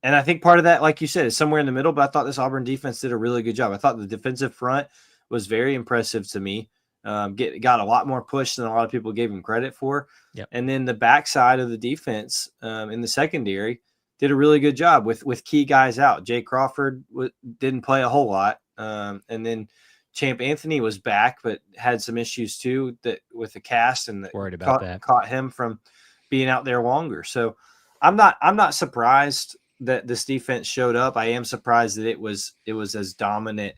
And I think part of that, like you said, is somewhere in the middle, but I thought this Auburn defense did a really good job. I thought the defensive front was very impressive to me. Got a lot more push than a lot of people gave him credit for. Yep. And then the backside of the defense in the secondary, did a really good job with key guys out. Jay Crawford didn't play a whole lot, and then Champ Anthony was back, but had some issues too that with the cast, and Worried about that. Caught him from being out there longer. So I'm not surprised that this defense showed up. I am surprised that it was as dominant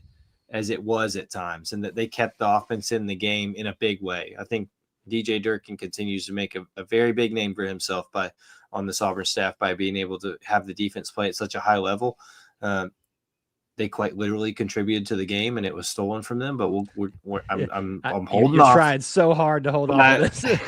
as it was at times, and that they kept the offense in the game in a big way. I think DJ Durkin continues to make a very big name for himself on this Auburn staff by being able to have the defense play at such a high level. They quite literally contributed to the game, and it was stolen from them. But I'm holding You're off. trying so hard to hold on to this.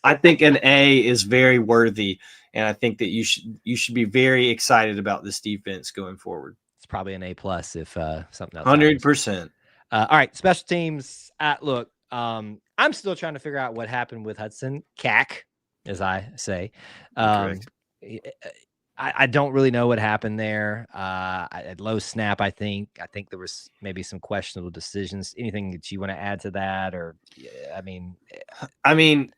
I think an A is very worthy, and I think that you should be very excited about this defense going forward. It's probably an A+ if something else. 100%. All right, special teams. Look, I'm still trying to figure out what happened with Hudson Cack, as I say. I don't really know what happened there. At low snap, I think there was maybe some questionable decisions. Anything that you want to add to that? Or, I mean,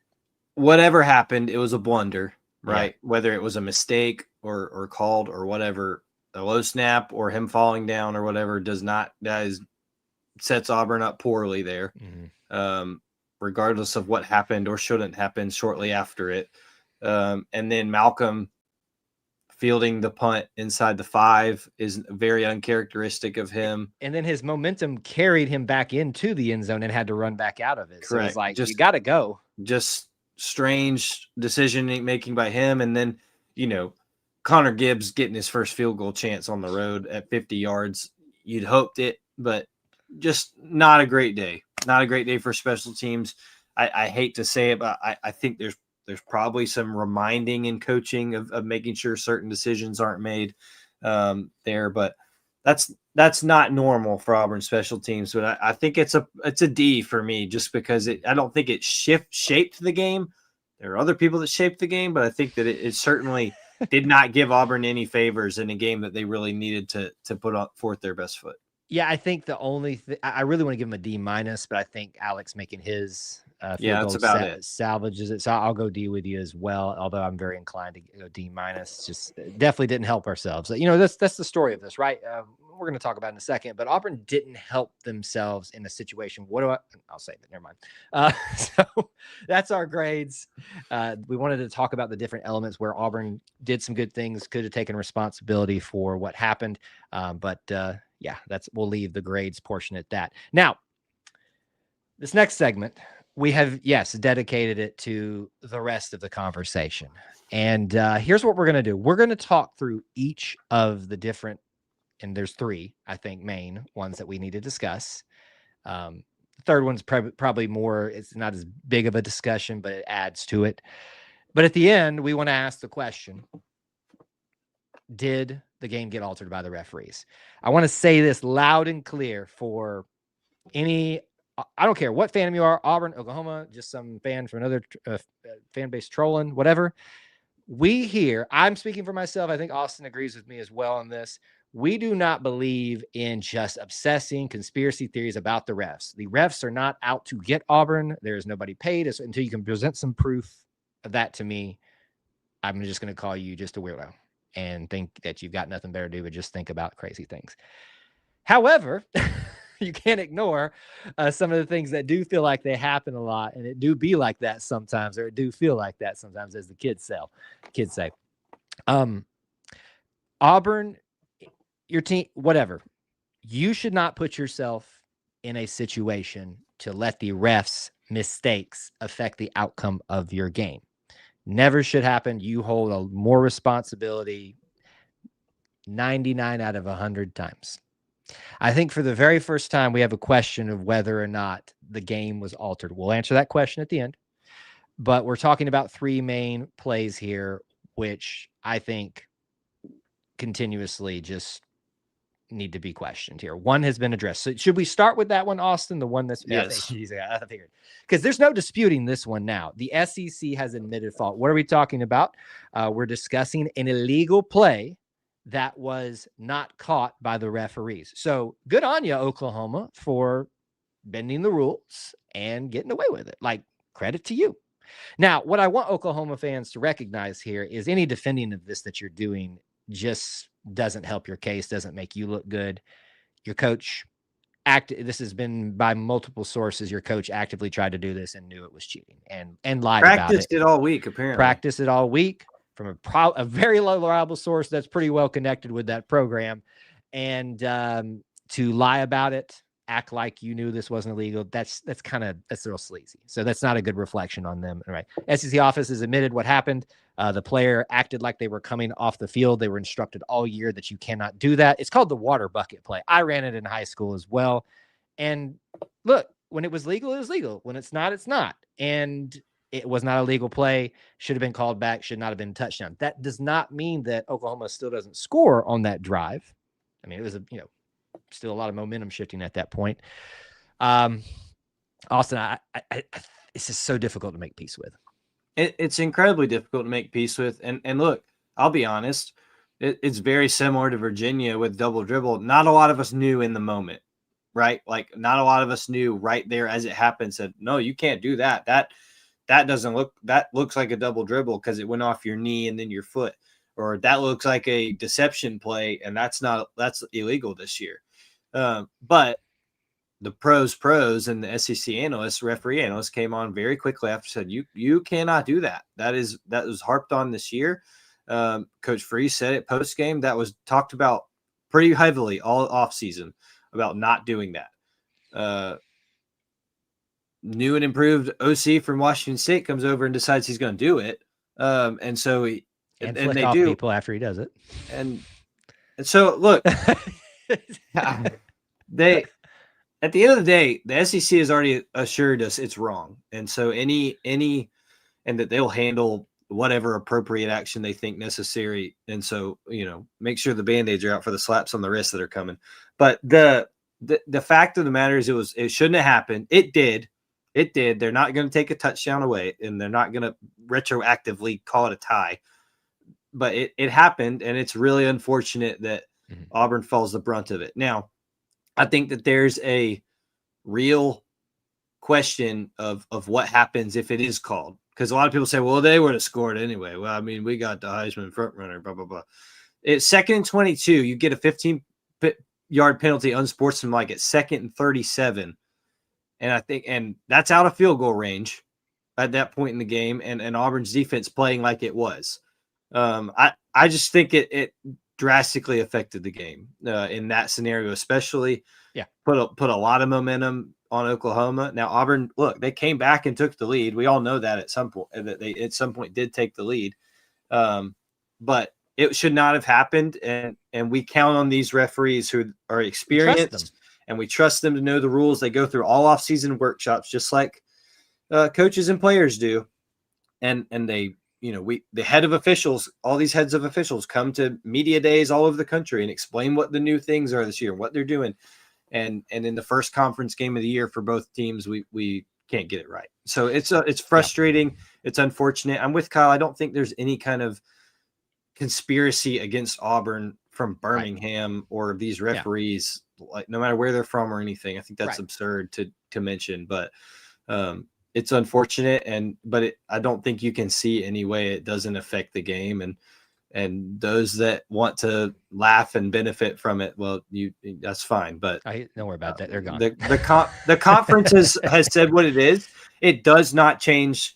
whatever happened, it was a blunder, right? Yeah. Whether it was a mistake or called or whatever, a low snap or him falling down or whatever sets Auburn up poorly there. Mm-hmm. Regardless of what happened or shouldn't happen shortly after it. And then Malcolm fielding the punt inside the 5 is very uncharacteristic of him. And then his momentum carried him back into the end zone and had to run back out of it. Correct. So it's like, you got to go. Just strange decision making by him. And then, Connor Gibbs getting his first field goal chance on the road at 50 yards. You'd hoped it, but just not a great day. Not a great day for special teams. I hate to say it, but I think there's probably some reminding and coaching of making sure certain decisions aren't made there, but that's not normal for Auburn special teams. But I think it's a D for me, just because I don't think it shaped the game. There are other people that shaped the game, but I think that it certainly did not give Auburn any favors in a game that they really needed to put forth their best foot. Yeah, I think the only thing I really want to give him a D-, but I think Alex making his that's about it. Salvages it. So I'll go D with you as well. Although I'm very inclined to go D-. Just definitely didn't help ourselves. That's the story of this, right? We're going to talk about it in a second, but Auburn didn't help themselves in a situation. I'll say that. Never mind. So that's our grades. We wanted to talk about the different elements where Auburn did some good things, could have taken responsibility for what happened. Yeah, we'll leave the grades portion at that. Now, this next segment, we have, dedicated it to the rest of the conversation. And here's what we're going to do. We're going to talk through each of the different, and there's 3, I think, main ones that we need to discuss. The third one's probably more, it's not as big of a discussion, but it adds to it. But at the end, we want to ask the question, did the game get altered by the referees? I want to say this loud and clear for I don't care what fandom you are, Auburn, Oklahoma, just some fan from another fan base trolling, whatever. We here, I'm speaking for myself. I think Austin agrees with me as well on this. We do not believe in just obsessing conspiracy theories about the refs. The refs are not out to get Auburn. There is nobody paid until you can present some proof of that to me. I'm just going to call you just a weirdo and think that you've got nothing better to do but just think about crazy things. However, you can't ignore some of the things that do feel like they happen a lot, and it do be like that sometimes, or it do feel like that sometimes, as the kids say. Auburn, your team, whatever. You should not put yourself in a situation to let the refs' mistakes affect the outcome of your game. Never should happen. You hold more responsibility 99 out of 100 times. I think for the very first time, we have a question of whether or not the game was altered. We'll answer that question at the end. But we're talking about 3 main plays here, which I think continuously just need to be questioned here. One has been addressed. So should we start with that one, Austin? The one that's yes. I figured, because there's no disputing this one now. The SEC has admitted fault. What are we talking about? We're discussing an illegal play that was not caught by the referees. So good on you, Oklahoma, for bending the rules and getting away with it. Like, credit to you. Now, what I want Oklahoma fans to recognize here is any defending of this that you're doing just doesn't help your case, doesn't make you look good. Your coach this has been by multiple sources. Your coach actively tried to do this and knew it was cheating and lied about it. Practiced it all week, apparently. Practiced it all week from a very low reliable source that's pretty well connected with that program. And to lie about it, act like you knew this wasn't illegal, that's real sleazy. So that's not a good reflection on them. All right. SEC office has admitted what happened. The player acted like they were coming off the field. They were instructed all year that you cannot do that. It's called the water bucket play. I ran it in high school as well. And look, when it was legal, it was legal. When it's not, it's not. And it was not a legal play. Should have been called back. Should not have been a touchdown. That does not mean that Oklahoma still doesn't score on that drive. I mean, it was still a lot of momentum shifting at that point. Austin, it's just so difficult to make peace with. It's incredibly difficult to make peace with. And look, I'll be honest, it's very similar to Virginia with double dribble. Not a lot of us knew in the moment, right? Like not a lot of us knew right there as it happened, said, no, you can't do that. That looks like a double dribble because it went off your knee and then your foot, or that looks like a deception play. And that's illegal this year. But the pros and the SEC analysts, referee analysts came on very quickly after, said, you cannot do that. That was harped on this year. Coach Freeze said it post game. That was talked about pretty heavily all off season about not doing that. New and improved OC from Washington State comes over and decides he's going to do it. And so and they off do people after he does it. And so look, at the end of the day, the SEC has already assured us it's wrong. And so and that they'll handle whatever appropriate action they think necessary. And so, make sure the Band-Aids are out for the slaps on the wrist that are coming. But the fact of the matter is it shouldn't have happened. It did. They're not going to take a touchdown away, and they're not going to retroactively call it a tie. But it happened, and it's really unfortunate that Auburn falls the brunt of it. Now, I think that there's a real question of what happens if it is called, because a lot of people say, well, they would have scored anyway. Well, I mean, we got the Heisman front runner, blah, blah, blah. It's 2nd and 22. You get a 15-yard penalty unsportsmanlike at 2nd and 37. And that's out of field goal range at that point in the game. And Auburn's defense playing like it was. I just think it drastically affected the game in that scenario, especially. Yeah, put a lot of momentum on Oklahoma. Now Auburn, look, they came back and took the lead. We all know that at some point at some point did take the lead, but it should not have happened. And we count on these referees who are experienced, and we trust them to know the rules. They go through all off-season workshops just like coaches and players do, and they. The head of officials, all these heads of officials come to media days all over the country and explain what the new things are this year and what they're doing. And in the first conference game of the year for both teams, we can't get it right. So it's frustrating. Yeah. It's unfortunate. I'm with Kyle. I don't think there's any kind of conspiracy against Auburn from Birmingham or these referees, like no matter where they're from or anything. I think that's absurd to mention, but it's unfortunate, but I don't think you can see any way it doesn't affect the game, and those that want to laugh and benefit from it, well, that's fine. But don't worry about that; they're gone. The conference has said what it is. It does not change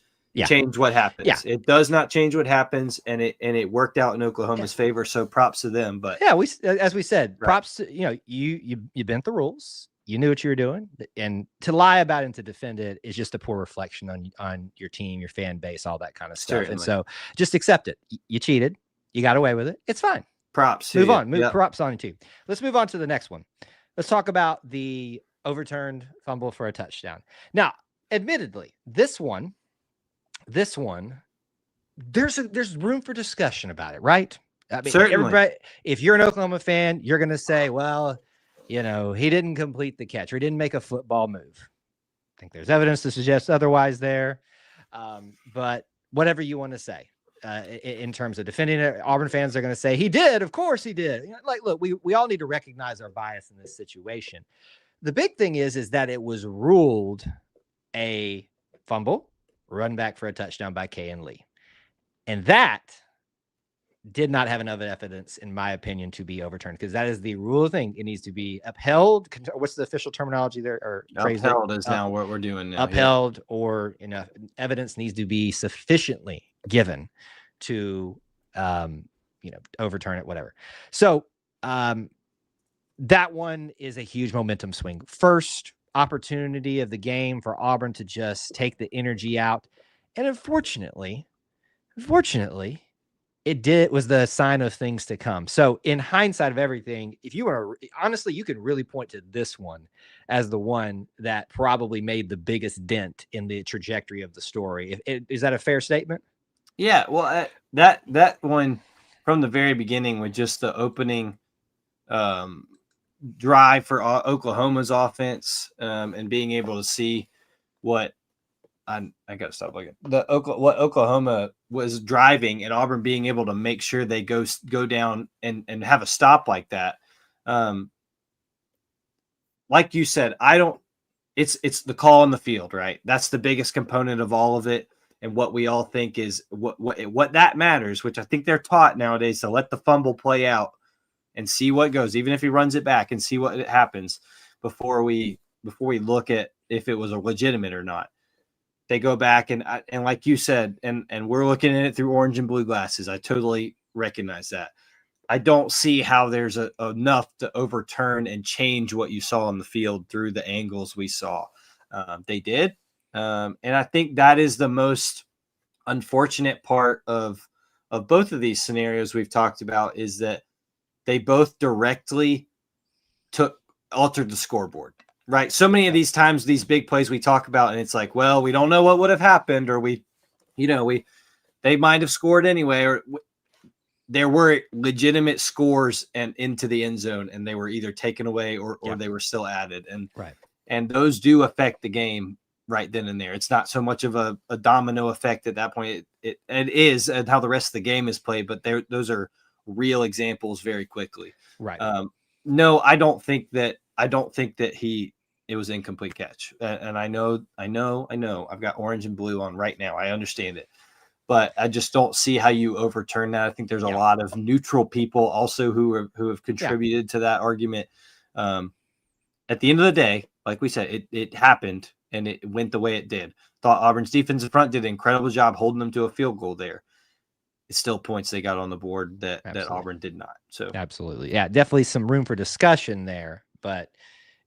what happens. Yeah. It does not change what happens, and it worked out in Oklahoma's favor. So props to them. But as we said, props to you bent the rules. You knew what you were doing, and to lie about it and to defend it is just a poor reflection on your team, your fan base, all that kind of stuff. Certainly. And so just accept it. You cheated. You got away with it. It's fine. Props. Move on. Props on you too. Let's move on to the next one. Let's talk about the overturned fumble for a touchdown. Now, admittedly, this one, there's room for discussion about it, right? I mean, everybody, if you're an Oklahoma fan, you're going to say, well, he didn't complete the catch or he didn't make a football move. I think there's evidence to suggest otherwise there. But whatever you want to say in terms of defending it, Auburn fans are going to say he did. Of course he did. Look, we all need to recognize our bias in this situation. The big thing is that it was ruled a fumble, run back for a touchdown by K and Lee. And that did not have enough evidence, in my opinion, to be overturned, because that is the rule of thing. It needs to be upheld. What's the official terminology there, or phrase there? Upheld is now what we're doing now. Upheld, or evidence needs to be sufficiently given to overturn it, whatever. So that one is a huge momentum swing. First opportunity of the game for Auburn to just take the energy out, and unfortunately, it was the sign of things to come. So in hindsight of everything, if you want to, honestly, you can really point to this one as the one that probably made the biggest dent in the trajectory of the story. Is that a fair statement? Yeah. Well, that one from the very beginning with just the opening drive for Oklahoma's offense, and being able to see what I got to stop looking. What Oklahoma was driving, and Auburn being able to make sure they go down and have a stop like that. Like you said, it's the call on the field, right? That's the biggest component of all of it. And what we all think is what that matters, which I think they're taught nowadays, to let the fumble play out and see what goes, even if he runs it back, and see what happens before we look at if it was a legitimate or not. They go back and like you said, and we're looking at it through orange and blue glasses. I totally recognize that. I don't see how there's enough to overturn and change what you saw on the field through the angles we saw. They did. And I think that is the most unfortunate part of both of these scenarios we've talked about, is that they both directly altered the scoreboard. Right. So many of these times, these big plays we talk about, and it's like, well, we don't know what would have happened, or they might have scored anyway, or there were legitimate scores and into the end zone, and they were either taken away or they were still added. And those do affect the game right then and there. It's not so much of a domino effect at that point. It is and how the rest of the game is played, but those are real examples very quickly. Right. No, I don't think that it was incomplete catch. And I know I've got orange and blue on right now. I understand it, but I just don't see how you overturn that. I think there's a lot of neutral people also who have contributed to that argument. At the end of the day, like we said, it happened and it went the way it did. Thought Auburn's defensive front did an incredible job holding them to a field goal there. It's still points they got on the board that Auburn did not. So absolutely. Yeah, definitely some room for discussion there, but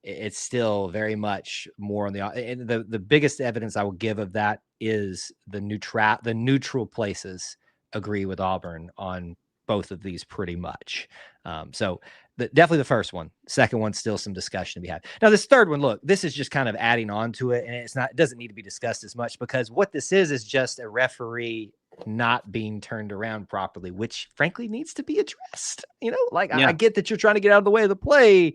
it's still very much more on the biggest evidence I will give of that is the neutral places agree with Auburn on both of these pretty much. So definitely the first one. Second one, still some discussion to be had. Now this third one, look, this is just kind of adding on to it, and it doesn't need to be discussed as much, because what this is just a referee not being turned around properly, which frankly needs to be addressed. I get that you're trying to get out of the way of the play,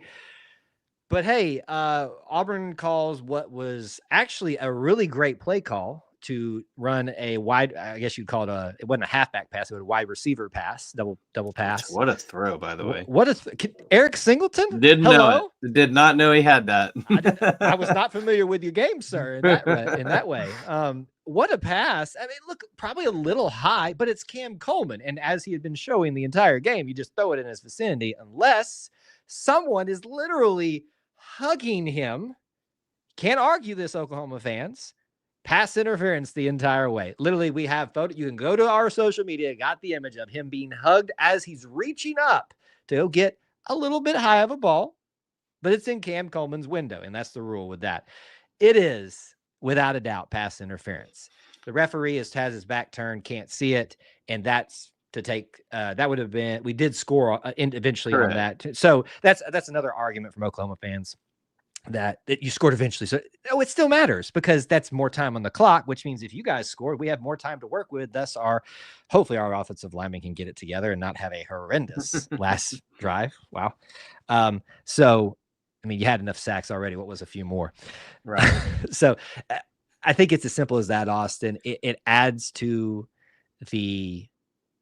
but hey, Auburn calls what was actually a really great play call to run a wide, I guess you'd call it it wasn't a halfback pass, it was a wide receiver pass, double pass. What a throw, by the way. Eric Singleton? Didn't know it. Did not know he had that. I was not familiar with your game, sir, in that way. What a pass. I mean, look, probably a little high, but it's Cam Coleman. And as he had been showing the entire game, you just throw it in his vicinity unless someone is literally hugging him. Can't argue this, Oklahoma fans. Pass interference the entire way. Literally, we have photo. You can go to our social media, got the image of him being hugged as he's reaching up to go get a little bit high of a ball, but it's in Cam Coleman's window, and that's the rule with that. It is, without a doubt, pass interference. The referee has his back turned, can't see it, and that's to take. That would have been. We did score eventually on that, so that's another argument from Oklahoma fans. That you scored eventually. So it still matters because that's more time on the clock, which means if you guys score, we have more time to work with. Thus hopefully our offensive lineman can get it together and not have a horrendous last drive. Wow. So, I mean, you had enough sacks already. What was a few more? Right. So I think it's as simple as that, Austin. It adds to the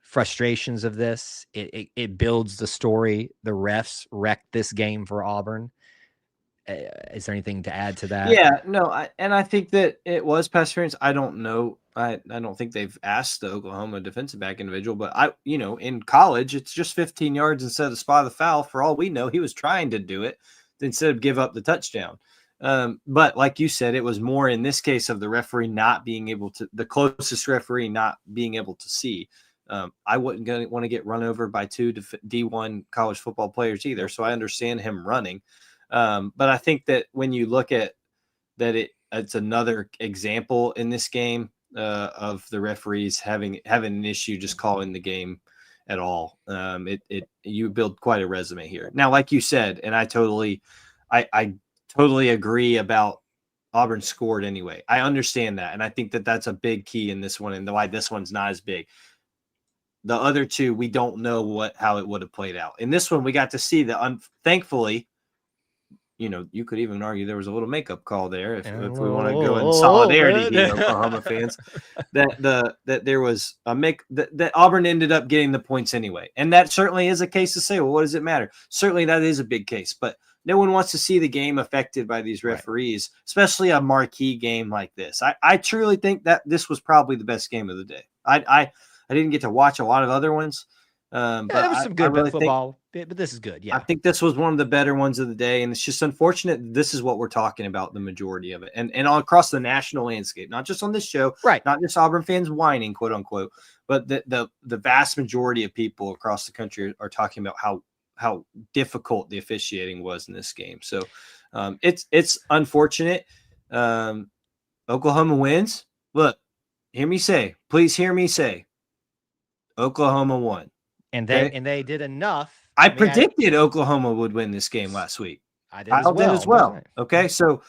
frustrations of this. It builds the story. The refs wrecked this game for Auburn. Is there anything to add to that? Yeah, no, I think that it was pass interference. I don't know I don't think they've asked the Oklahoma defensive back individual, but in college, it's just 15 yards instead of spot the foul. For all we know, he was trying to do it instead of give up the touchdown. But like you said, it was more in this case of the referee not being able to, the closest referee not being able to see. I wouldn't want to get run over by two D1 college football players either. So I understand him running. But I think that when you look at that, it's another example in this game of the referees having an issue just calling the game at all. You build quite a resume here. Now, like you said, and I totally agree about Auburn scored anyway. I understand that. And I think that that's a big key in this one and why this one's not as big. The other two, we don't know how it would have played out. In this one, we got to see thankfully, you could even argue there was a little makeup call there if we want to go in solidarity here, Oklahoma fans, that there was that Auburn ended up getting the points anyway. And that certainly is a case to say, well, what does it matter? Certainly that is a big case, but no one wants to see the game affected by these referees, especially a marquee game like this. I truly think that this was probably the best game of the day. I didn't get to watch a lot of other ones. But there was some good football, but this is good. Yeah, I think this was one of the better ones of the day, and it's just unfortunate. This is what we're talking about, the majority of it, and all across the national landscape, not just on this show, right? Not just Auburn fans whining, quote unquote, but the vast majority of people across the country are talking about how difficult the officiating was in this game. So it's unfortunate. Oklahoma wins. Look, please hear me say, Oklahoma won. And they did enough. I predicted Oklahoma would win this game last week. I did as well. Okay, so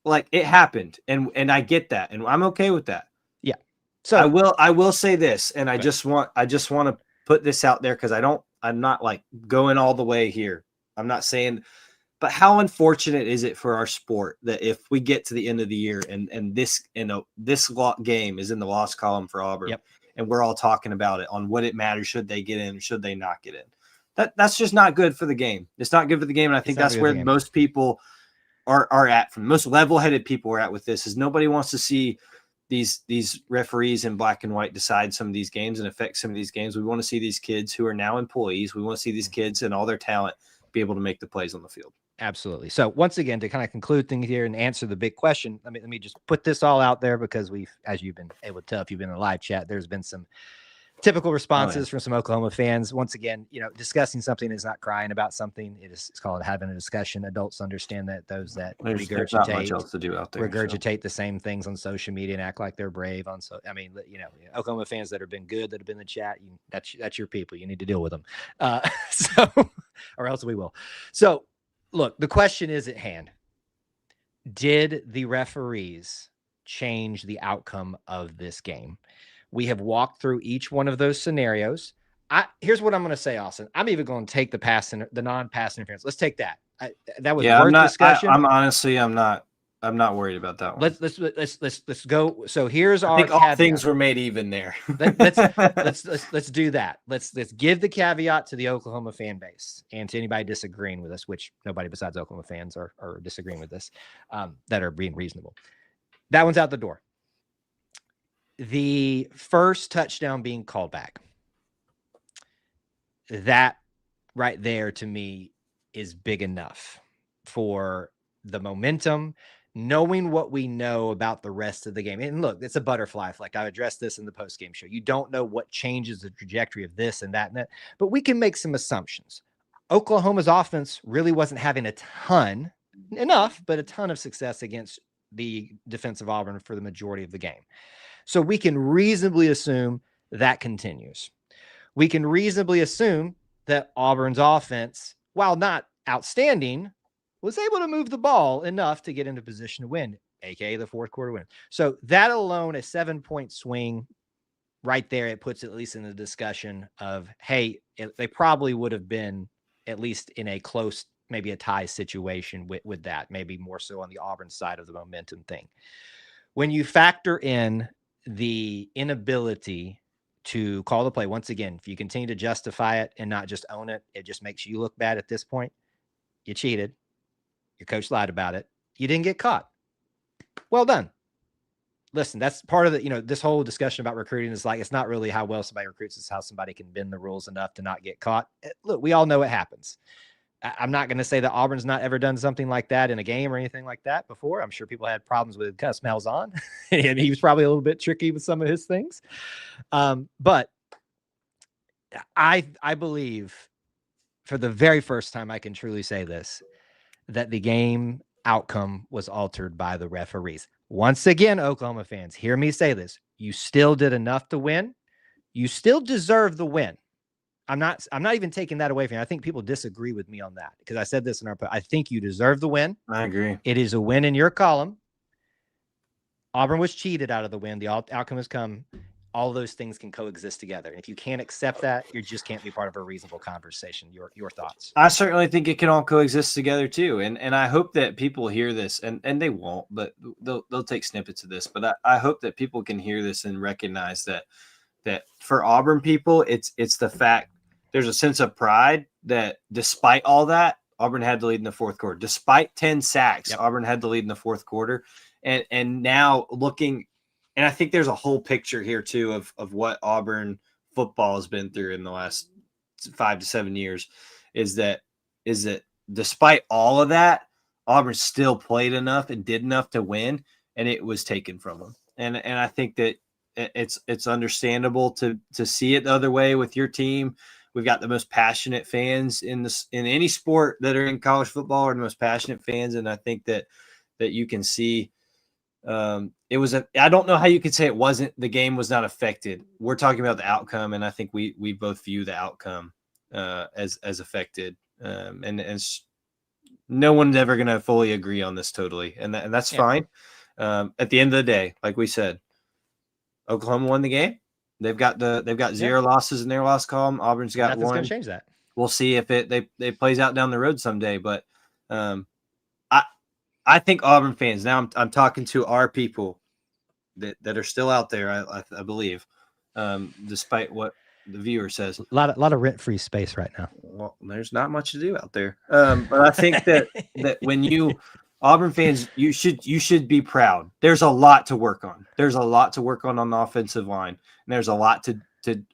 it happened, and I get that, and I'm okay with that. Yeah. So I will say this, and I just want to put this out there because I'm not like going all the way here. I'm not saying, but how unfortunate is it for our sport that if we get to the end of the year and this game is in the loss column for Auburn. Yep. And we're all talking about it on what it matters. Should they get in? Should they not get in? That's just not good for the game. It's not good for the game. And I think that's where most people are at. From most level-headed people are at with this is nobody wants to see these referees in black and white decide some of these games and affect some of these games. We want to see these kids who are now employees. We want to see these kids and all their talent be able to make the plays on the field. Absolutely. So once again, to kind of conclude things here and answer the big question, let me just put this all out there because as you've been able to tell, if you've been in a live chat, there's been some typical responses from some Oklahoma fans. Once again, discussing something is not crying about something. It's called having a discussion. Adults understand that those that there's not much else to do out there, regurgitate the same things on social media and act like they're brave on. So, Oklahoma fans that have been good, that have been in the chat, that's your people. You need to deal with them. Or else we will. So, look, the question is at hand. Did the referees change the outcome of this game? We have walked through each one of those scenarios. Here's what I'm going to say, Austin. I'm even going to take the non-pass interference. Let's take that. That was worth discussion. I'm not worried about that one. Let's go. So here's our. I think all things were made even there. let's do that. Let's give the caveat to the Oklahoma fan base and to anybody disagreeing with us, which nobody besides Oklahoma fans are disagreeing with this, that are being reasonable. That one's out the door. The first touchdown being called back. That right there to me is big enough for the momentum, knowing what we know about the rest of the game. And look, it's a butterfly effect. I addressed this in the post-game show. You don't know what changes the trajectory of this and that and that, but we can make some assumptions. Oklahoma's offense really wasn't having a ton of success against the defensive Auburn for the majority of the game. So we can reasonably assume that continues. We can reasonably assume that Auburn's offense, while not outstanding, was able to move the ball enough to get into position to win, aka the fourth quarter win. So that alone, a 7-point swing right there, it puts it at least in the discussion of, hey, they probably would have been at least in a close, maybe a tie situation with that, maybe more so on the Auburn side of the momentum thing. When you factor in the inability to call the play, once again, if you continue to justify it and not just own it, it just makes you look bad at this point. You cheated. Your coach lied about it. You didn't get caught. Well done. listen, that's part of the, this whole discussion about recruiting is like, it's not really how well somebody recruits, it's how somebody can bend the rules enough to not get caught. Look, we all know it happens. I'm not going to say that Auburn's not ever done something like that in a game or anything like that before. I'm sure people had problems with Gus Malzahn, and he was probably a little bit tricky with some of his things. But I believe, for the very first time, I can truly say this, that the game outcome was altered by the referees. Once again, Oklahoma fans, hear me say this. You still did enough to win. You still deserve the win. I'm not even taking that away from you. I think people disagree with me on that because I said this in I think you deserve the win. I agree. It is a win in your column. Auburn was cheated out of the win. The outcome has come. All those things can coexist together. And if you can't accept that, you just can't be part of a reasonable conversation. Your thoughts? I certainly think it can all coexist together too. And I hope that people hear this, and they won't, but they'll take snippets of this. But I hope that people can hear this and recognize that for Auburn people, it's the fact there's a sense of pride that despite all that, Auburn had to lead in the fourth quarter. Despite 10 sacks, yep. Auburn had to lead in the fourth quarter. And now looking, and I think there's a whole picture here too of what Auburn football has been through in the last 5 to 7 years, is that despite all of that, Auburn still played enough and did enough to win, and it was taken from them. And I think that it's understandable to see it the other way with your team. We've got the most passionate fans in any sport that are in college football, are the most passionate fans, and I think that you can see. It was I don't know how you could say the game was not affected. We're talking about the outcome, and I think we both view the outcome as affected. And no one's ever going to fully agree on this totally, and that's fine. At the end of the day, like we said, Oklahoma won the game. They've got 0 losses in their loss column. Auburn's got Nothing's 1. going to change that. We'll see if it plays out down the road someday. But I think Auburn fans, now I'm talking to our people that are still out there, I believe, despite what the viewer says. A lot of rent-free space right now. Well, there's not much to do out there. But I think that when you Auburn fans, you should be proud. There's a lot to work on. There's a lot to work on the offensive line, and there's a lot to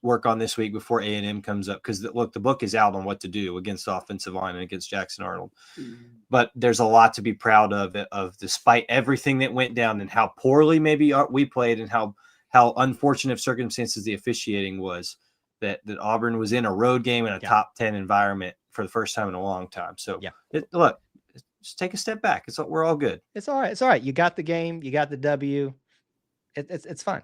work on this week before A&M comes up. Because look, the book is out on what to do against the offensive line and against Jackson Arnold. But there's a lot to be proud of despite everything that went down and how poorly maybe we played and how unfortunate circumstances the officiating was. That Auburn was in a road game in a top 10 environment for the first time in a long time. So look. Just take a step back. We're all good. It's all right. It's all right. You got the game. You got the W. It's fine.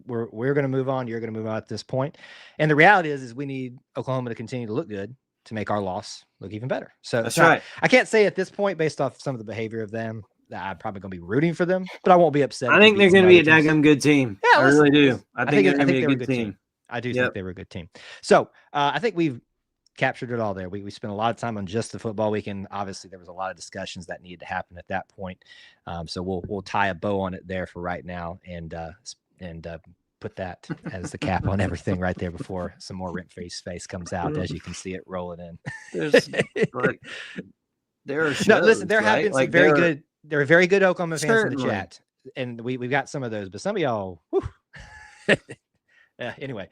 We're going to move on. You're going to move on at this point. And the reality is we need Oklahoma to continue to look good to make our loss look even better. So that's right. I can't say at this point, based off some of the behavior of them, that I'm probably going to be rooting for them, but I won't be upset. I think they're going to be a daggum good team. Yeah, I really do. I think they're going to be a good team. I do think they were a good team. So I think we've captured it all there. We spent a lot of time on just the football weekend. Obviously, there was a lot of discussions that needed to happen at that point. So we'll tie a bow on it there for right now and put that as the cap on everything right there before some more rent-free space comes out, as you can see it rolling in. There are shows, listen, there have been some very good. There are very good Oklahoma fans certainly in the chat, and we've got some of those. But some of y'all, anyway,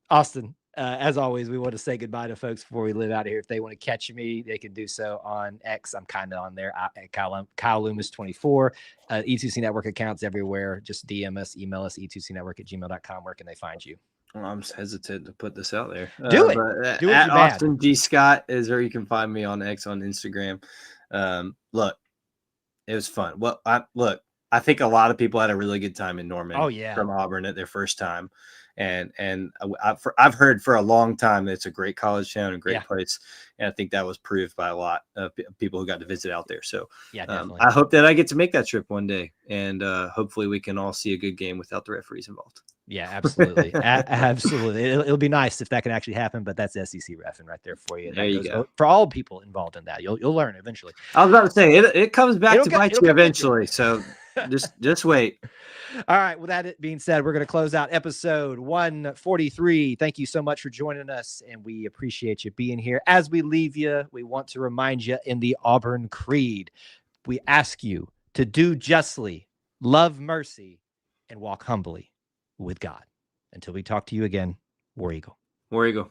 Austin. As always, we want to say goodbye to folks before we live out of here. If they want to catch me, they can do so on X. I'm kind of on there at Kyle Loomis 24. E2C Network accounts everywhere. Just DM us, email us, e2cnetwork@gmail.com. Where can they find you? Well, I'm hesitant to put this out there. Do it. Do it. At Austin G. Scott is where you can find me on X, on Instagram. Look, it was fun. Well, I think a lot of people had a really good time in Norman. Oh, yeah. From Auburn at their first time. And I've heard for a long time that it's a great college town and great place. And I think that was proved by a lot of people who got to visit out there. So definitely. I hope that I get to make that trip one day. And hopefully we can all see a good game without the referees involved. Yeah, absolutely. Absolutely. It'll be nice if that can actually happen, but that's SEC reffing right there for you. There you go. For all people involved in that. You'll learn eventually. I was about to say, it comes back to bite you eventually. So just wait. All right. With that being said, we're going to close out episode 143. Thank you so much for joining us, and we appreciate you being here. As we leave you, we want to remind you in the Auburn Creed, we ask you to do justly, love mercy, and walk humbly with God. Until we talk to you again, War Eagle. War Eagle.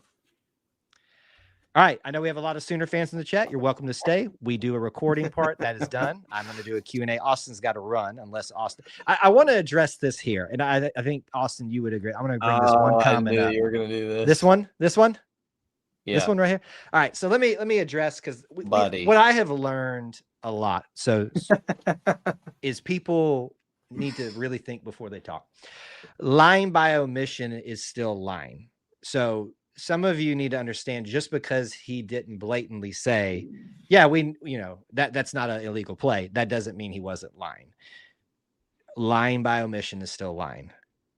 All right. I know we have a lot of Sooner fans in the chat. You're welcome to stay. We do a recording part. That is done. I'm going to do a Q&A. Austin's got to run unless Austin. I want to address this here. And I think, Austin, you would agree. I'm going to bring this one comment up. You were going to do this. This one? Yeah. This one right here? All right. So let me address, because what I have learned a lot is people need to really think before they talk. Lying by omission is still lying. So some of you need to understand, just because he didn't blatantly say, yeah, that's not an illegal play, that doesn't mean he wasn't lying. Lying by omission is still lying.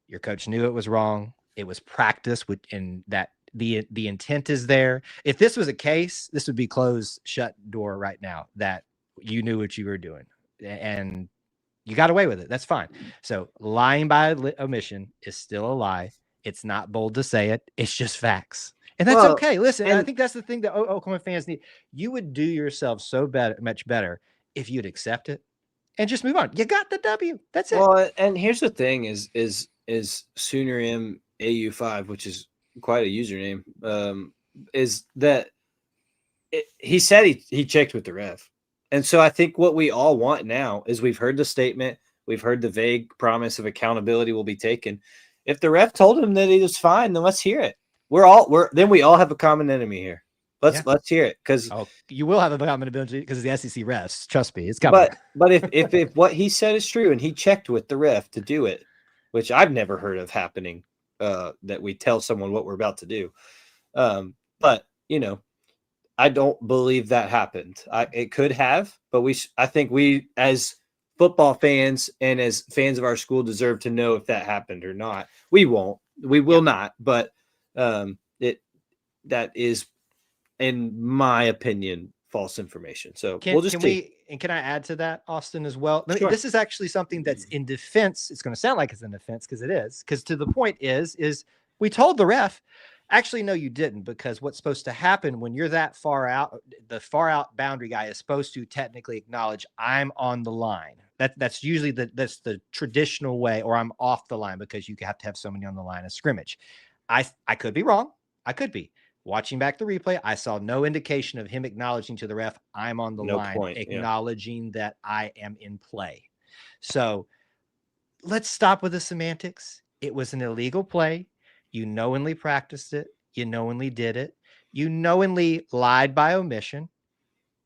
Your coach knew it was wrong. It was practice, and that the intent is there. If this was a case, this would be closed, shut door right now, that you knew what you were doing and you got away with it. That's fine. So lying by omission is still a lie. It's not bold to say it. It's just facts. And that's okay. Listen, I think that's the thing that Oklahoma fans need. You would do yourself much better if you'd accept it and just move on. You got the W. That's it. Well, and here's the thing is Sooner M AU5, which is quite a username, is that he said he checked with the ref. And so I think what we all want now is, we've heard the statement, we've heard the vague promise of accountability will be taken. If the ref told him that he was fine, then let's hear it. Then we all have a common enemy here. Let's hear it, because you will have a common enemy because of the SEC refs. Trust me, it's coming. But if what he said is true and he checked with the ref to do it, which I've never heard of happening, that we tell someone what we're about to do. But I don't believe that happened. It could have, but I think we as football fans and as fans of our school deserve to know if that happened or not. We won't. We will not. But that is, in my opinion, false information. So we'll just see. And can I add to that, Austin, as well? Sure. This is actually something that's in defense. It's going to sound like it's in defense, because it is. Because to the point is we told the ref, actually, no, you didn't, because what's supposed to happen when you're that far out, the far out boundary guy is supposed to technically acknowledge, I'm on the line. That's usually that's the traditional way, or I'm off the line, because you have to have somebody on the line of scrimmage. I could be wrong. I could be. Watching back the replay, I saw no indication of him acknowledging to the ref, I'm on the line, acknowledging that I am in play. So let's stop with the semantics. It was an illegal play. You knowingly practiced it. You knowingly did it. You knowingly lied by omission.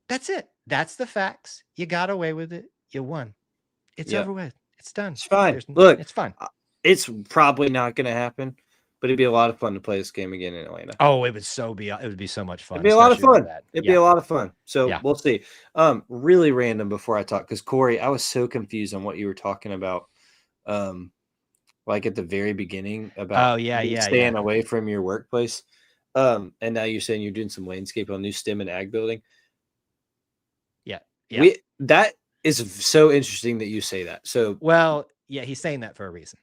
That's it. That's the facts. You got away with it. You won. It's over with. It's done. It's fine. Look, it's fine. It's probably not going to happen, but it'd be a lot of fun to play this game again in Atlanta. Oh, it would be so much fun. It'd be a lot of fun. It'd be a lot of fun. So we'll see. Really random before I talk, because Corey, I was so confused on what you were talking about. Like at the very beginning about staying away from your workplace. And now you're saying you're doing some landscape on new STEM and ag building. Yeah. That is so interesting that you say that. So, he's saying that for a reason.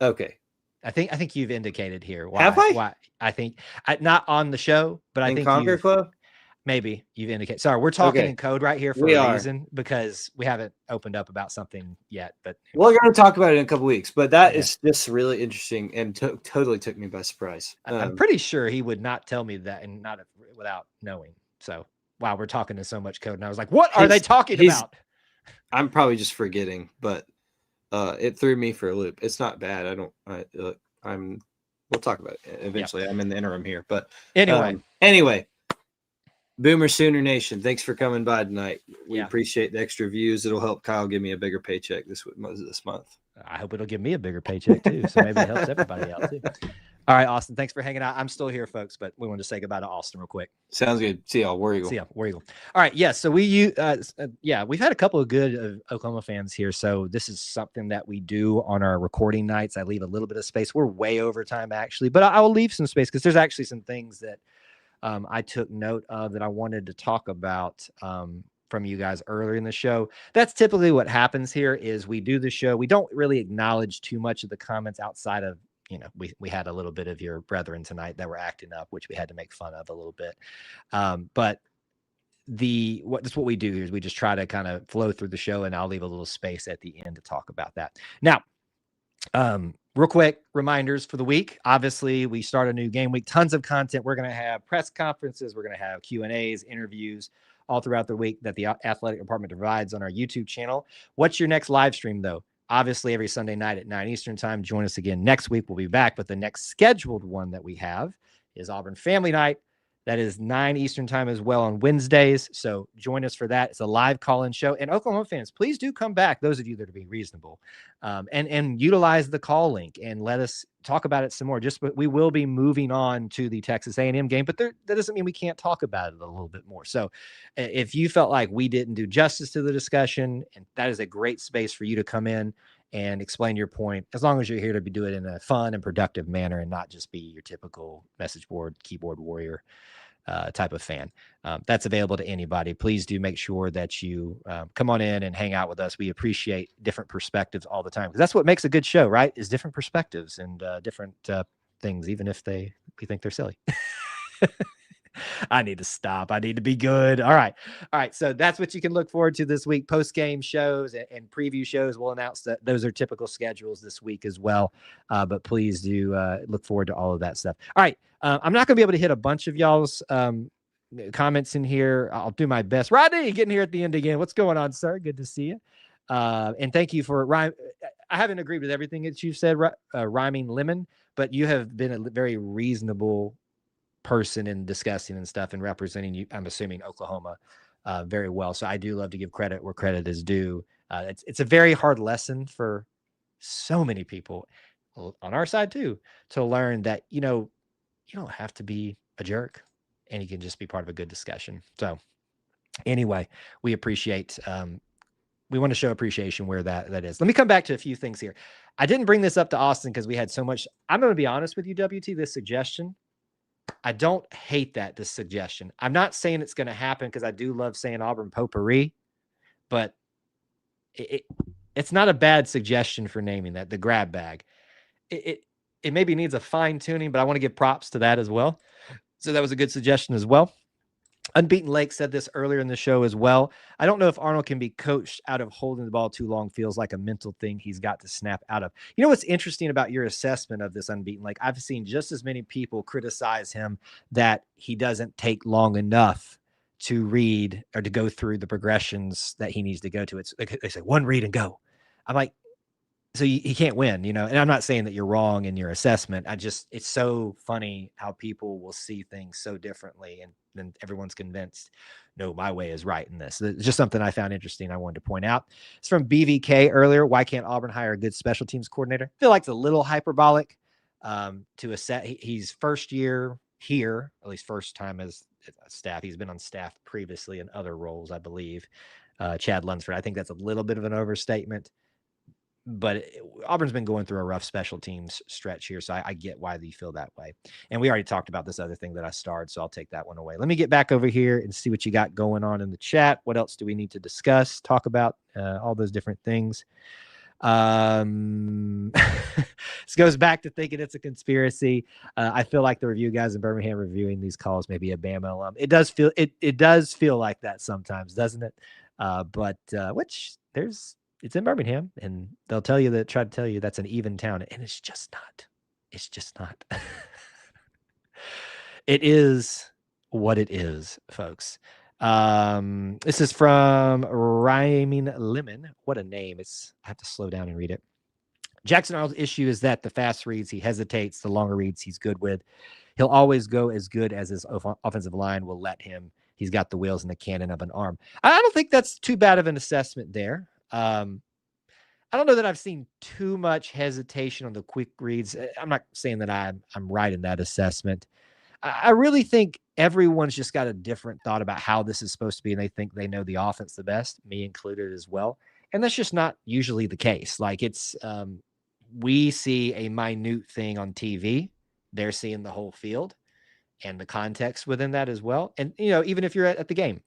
Okay. I think you've indicated here why. Have I? Why I think not on the show, but I think Conquer Club. Maybe you've indicated. Sorry, we're talking in code right here for a reason, because we haven't opened up about something yet. But we're going to talk about it in a couple weeks. But that is just really interesting and totally took me by surprise. I'm pretty sure he would not tell me that, and not without knowing. So wow, we're talking in so much code, and I was like, "What are they talking about?" I'm probably just forgetting, but it threw me for a loop. It's not bad. We'll talk about it eventually. I'm in the interim here, but anyway. Boomer Sooner Nation, thanks for coming by tonight. We appreciate the extra views. It'll help Kyle give me a bigger paycheck this month. I hope it'll give me a bigger paycheck too. So maybe it helps everybody out too. All right, Austin, thanks for hanging out. I'm still here, folks, but we wanted to say goodbye to Austin real quick. Sounds good. See y'all. War Eagle. See ya. War Eagle. All right. Yeah. So we've had a couple of good Oklahoma fans here. So this is something that we do on our recording nights. I leave a little bit of space. We're way over time actually, but I will leave some space because there's actually some things that I took note of that I wanted to talk about from you guys earlier in the show. That's typically what happens here is we do the show. We don't really acknowledge too much of the comments outside of, we had a little bit of your brethren tonight that were acting up, which we had to make fun of a little bit. But that's what we do here is we just try to kind of flow through the show, and I'll leave a little space at the end to talk about that. Now, real quick reminders for the week. Obviously, we start a new game week, tons of content. We're going to have press conferences. We're going to have Q&As, interviews all throughout the week that the athletic department provides on our YouTube channel. What's your next live stream though? Obviously, every Sunday night at 9 Eastern time. Join us again next week. We'll be back, but the next scheduled one that we have is Auburn Family Night. That is 9 Eastern time as well on Wednesdays. So join us for that. It's a live call-in show. And Oklahoma fans, please do come back, those of you that are being reasonable, and utilize the call link and let us talk about it some more. We will be moving on to the Texas A&M game, but that doesn't mean we can't talk about it a little bit more. So if you felt like we didn't do justice to the discussion, and that is a great space for you to come in and explain your point, as long as you're here to do it in a fun and productive manner and not just be your typical message board, keyboard warrior type of fan. That's available to anybody. Please do make sure that you come on in and hang out with us. We appreciate different perspectives all the time, because that's what makes a good show, right? Is different perspectives and different things, even if we think they're silly. I need to stop. I need to be good. All right. So that's what you can look forward to this week. Post-game shows and preview shows. We'll announce that those are typical schedules this week as well. But please do look forward to all of that stuff. All right. I'm not going to be able to hit a bunch of y'all's comments in here. I'll do my best. Rodney, getting here at the end again. What's going on, sir? Good to see you. And thank you for I haven't agreed with everything that you've said, rhyming lemon, but you have been a very reasonable person in discussing and stuff and representing you, I'm assuming, Oklahoma very well. So I do love to give credit where credit is due. It's a very hard lesson for so many people on our side too, to learn that, you don't have to be a jerk and you can just be part of a good discussion. So anyway, we appreciate, we want to show appreciation where that is. Let me come back to a few things here. I didn't bring this up to Austin because we had so much. I'm going to be honest with you, WT, this suggestion, I don't hate this suggestion. I'm not saying it's going to happen because I do love saying Auburn potpourri, but it's not a bad suggestion for naming that, the grab bag. It maybe needs a fine tuning, but I want to give props to that as well. So that was a good suggestion as well. Unbeaten Lake said this earlier in the show as well. I don't know if Arnold can be coached out of holding the ball too long. Feels like a mental thing he's got to snap out of. You know what's interesting about your assessment of this Unbeaten Lake? I've seen just as many people criticize him that he doesn't take long enough to read or to go through the progressions that he needs to go to. It's like they say, one read and go. I'm like, so he can't win, and I'm not saying that you're wrong in your assessment. It's so funny how people will see things so differently, and then everyone's convinced, no, my way is right in this. It's just something I found interesting. I wanted to point out. It's from BVK earlier. Why can't Auburn hire a good special teams coordinator? I feel like it's a little hyperbolic to assess. He's first year here, at least first time as staff. He's been on staff previously in other roles, I believe. Chad Lunsford. I think that's a little bit of an overstatement. But Auburn's been going through a rough special teams stretch here, so I get why you feel that way. And we already talked about this other thing that I starred, so I'll take that one away. Let me get back over here and see what you got going on in the chat. What else do we need to discuss, talk about, all those different things? This goes back to thinking it's a conspiracy. I feel like the review guys in Birmingham reviewing these calls may be a Bama alum. It does feel like that sometimes, doesn't it? But it's in Birmingham, and they'll try to tell you that's an even town, and it's just not. It's just not. It is what it is, folks. This is from Rhyming Lemon. What a name. I have to slow down and read it. Jackson Arnold's issue is that the fast reads, he hesitates. The longer reads, he's good with. He'll always go as good as his offensive line will let him. He's got the wheels and the cannon of an arm. I don't think that's too bad of an assessment there. I don't know that I've seen too much hesitation on the quick reads. I'm not saying that I'm right in that assessment. I really think everyone's just got a different thought about how this is supposed to be, and they think they know the offense the best, me included as well. And that's just not usually the case. Like we see a minute thing on TV. They're seeing the whole field and the context within that as well. And, even if you're at the game,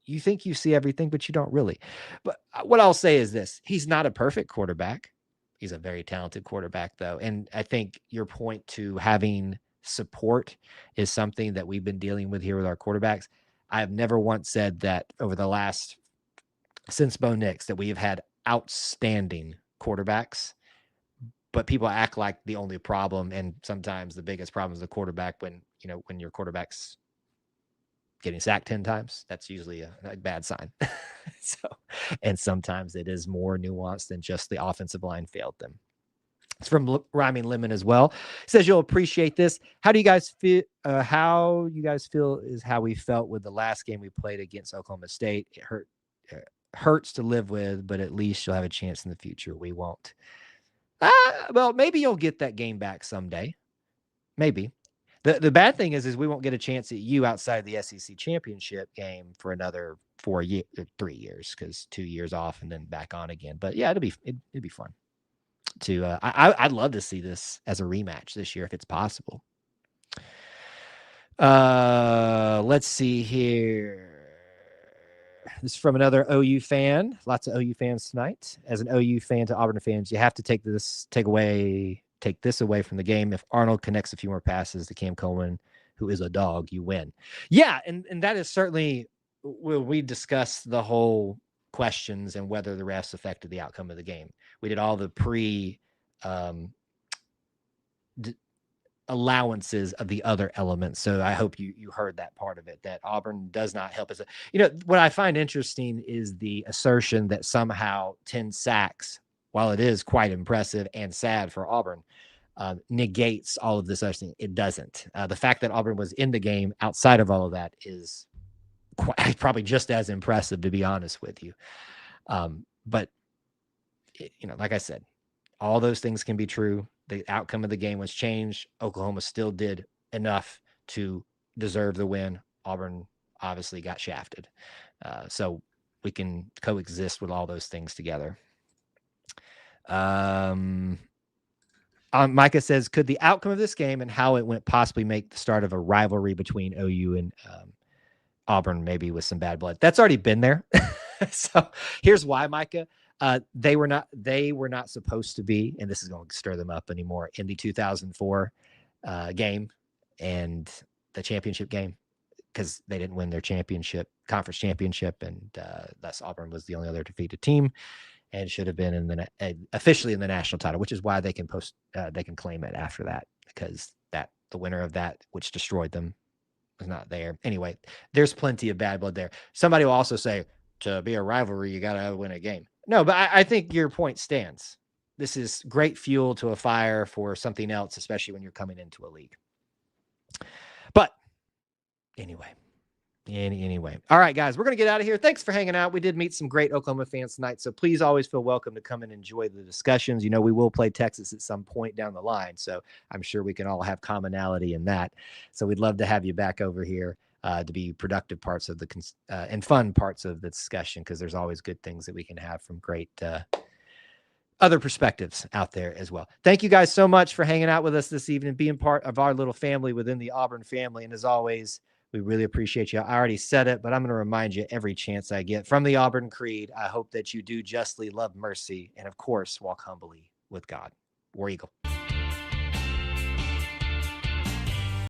you think you see everything, but you don't really. But what I'll say is this: he's not a perfect quarterback. He's a very talented quarterback, though. And I think your point to having support is something that we've been dealing with here with our quarterbacks. I have never once said that over the last, since Bo Nix, that we have had outstanding quarterbacks, but people act like the only problem, and sometimes the biggest problem is the quarterback. When your quarterback's getting sacked 10 times, that's usually a bad sign. And sometimes it is more nuanced than just the offensive line failed them. It's from Rhyming Lemon as well. It says you'll appreciate this. How do you guys feel? How you guys feel is how we felt with the last game we played against Oklahoma State. It hurts to live with, but at least you'll have a chance in the future. We won't. Well, maybe you'll get that game back someday. Maybe. The bad thing is we won't get a chance at you outside the SEC championship game for another 3 years, because 2 years off and then back on again. But yeah, it'd be fun to. I'd love to see this as a rematch this year if it's possible. Let's see here. This is from another OU fan. Lots of OU fans tonight. As an OU fan to Auburn fans, you have to take this away from the game. If Arnold connects a few more passes to Cam Coleman, who is a dog, you win. Yeah, and that is certainly when we discuss the whole questions and whether the refs affected the outcome of the game. We did all the allowances of the other elements. So I hope you heard that part of it, that Auburn does not help us. What I find interesting is the assertion that somehow 10 sacks, while it is quite impressive and sad for Auburn, negates all of this other thing. It doesn't. The fact that Auburn was in the game outside of all of that is probably just as impressive, to be honest with you. But like I said, all those things can be true. The outcome of the game was changed. Oklahoma still did enough to deserve the win. Auburn obviously got shafted. So we can coexist with all those things together. Micah says, could the outcome of this game and how it went possibly make the start of a rivalry between OU and Auburn, maybe with some bad blood? That's already been there. So here's why, Micah. They were not supposed to be, and this is going to stir them up anymore, in the 2004 game and the championship game, because they didn't win their conference championship, and thus Auburn was the only other defeated team and should have been officially in the national title, which is why they can claim it after that, because the winner of that, which destroyed them, was not there. Anyway, there's plenty of bad blood there. Somebody will also say, to be a rivalry, you got to win a game. No, but I think your point stands. This is great fuel to a fire for something else, especially when you're coming into a league. But anyway. All right, guys, we're going to get out of here. Thanks for hanging out. We did meet some great Oklahoma fans tonight, so please always feel welcome to come and enjoy the discussions. We will play Texas at some point down the line, so I'm sure we can all have commonality in that. So we'd love to have you back over here to be productive parts of and fun parts of the discussion, because there's always good things that we can have from great other perspectives out there as well. Thank you guys so much for hanging out with us this evening, being part of our little family within the Auburn family. And as always, we really appreciate you. I already said it, but I'm going to remind you every chance I get. From the Auburn Creed, I hope that you do justly, love mercy, and of course, walk humbly with God. War Eagle.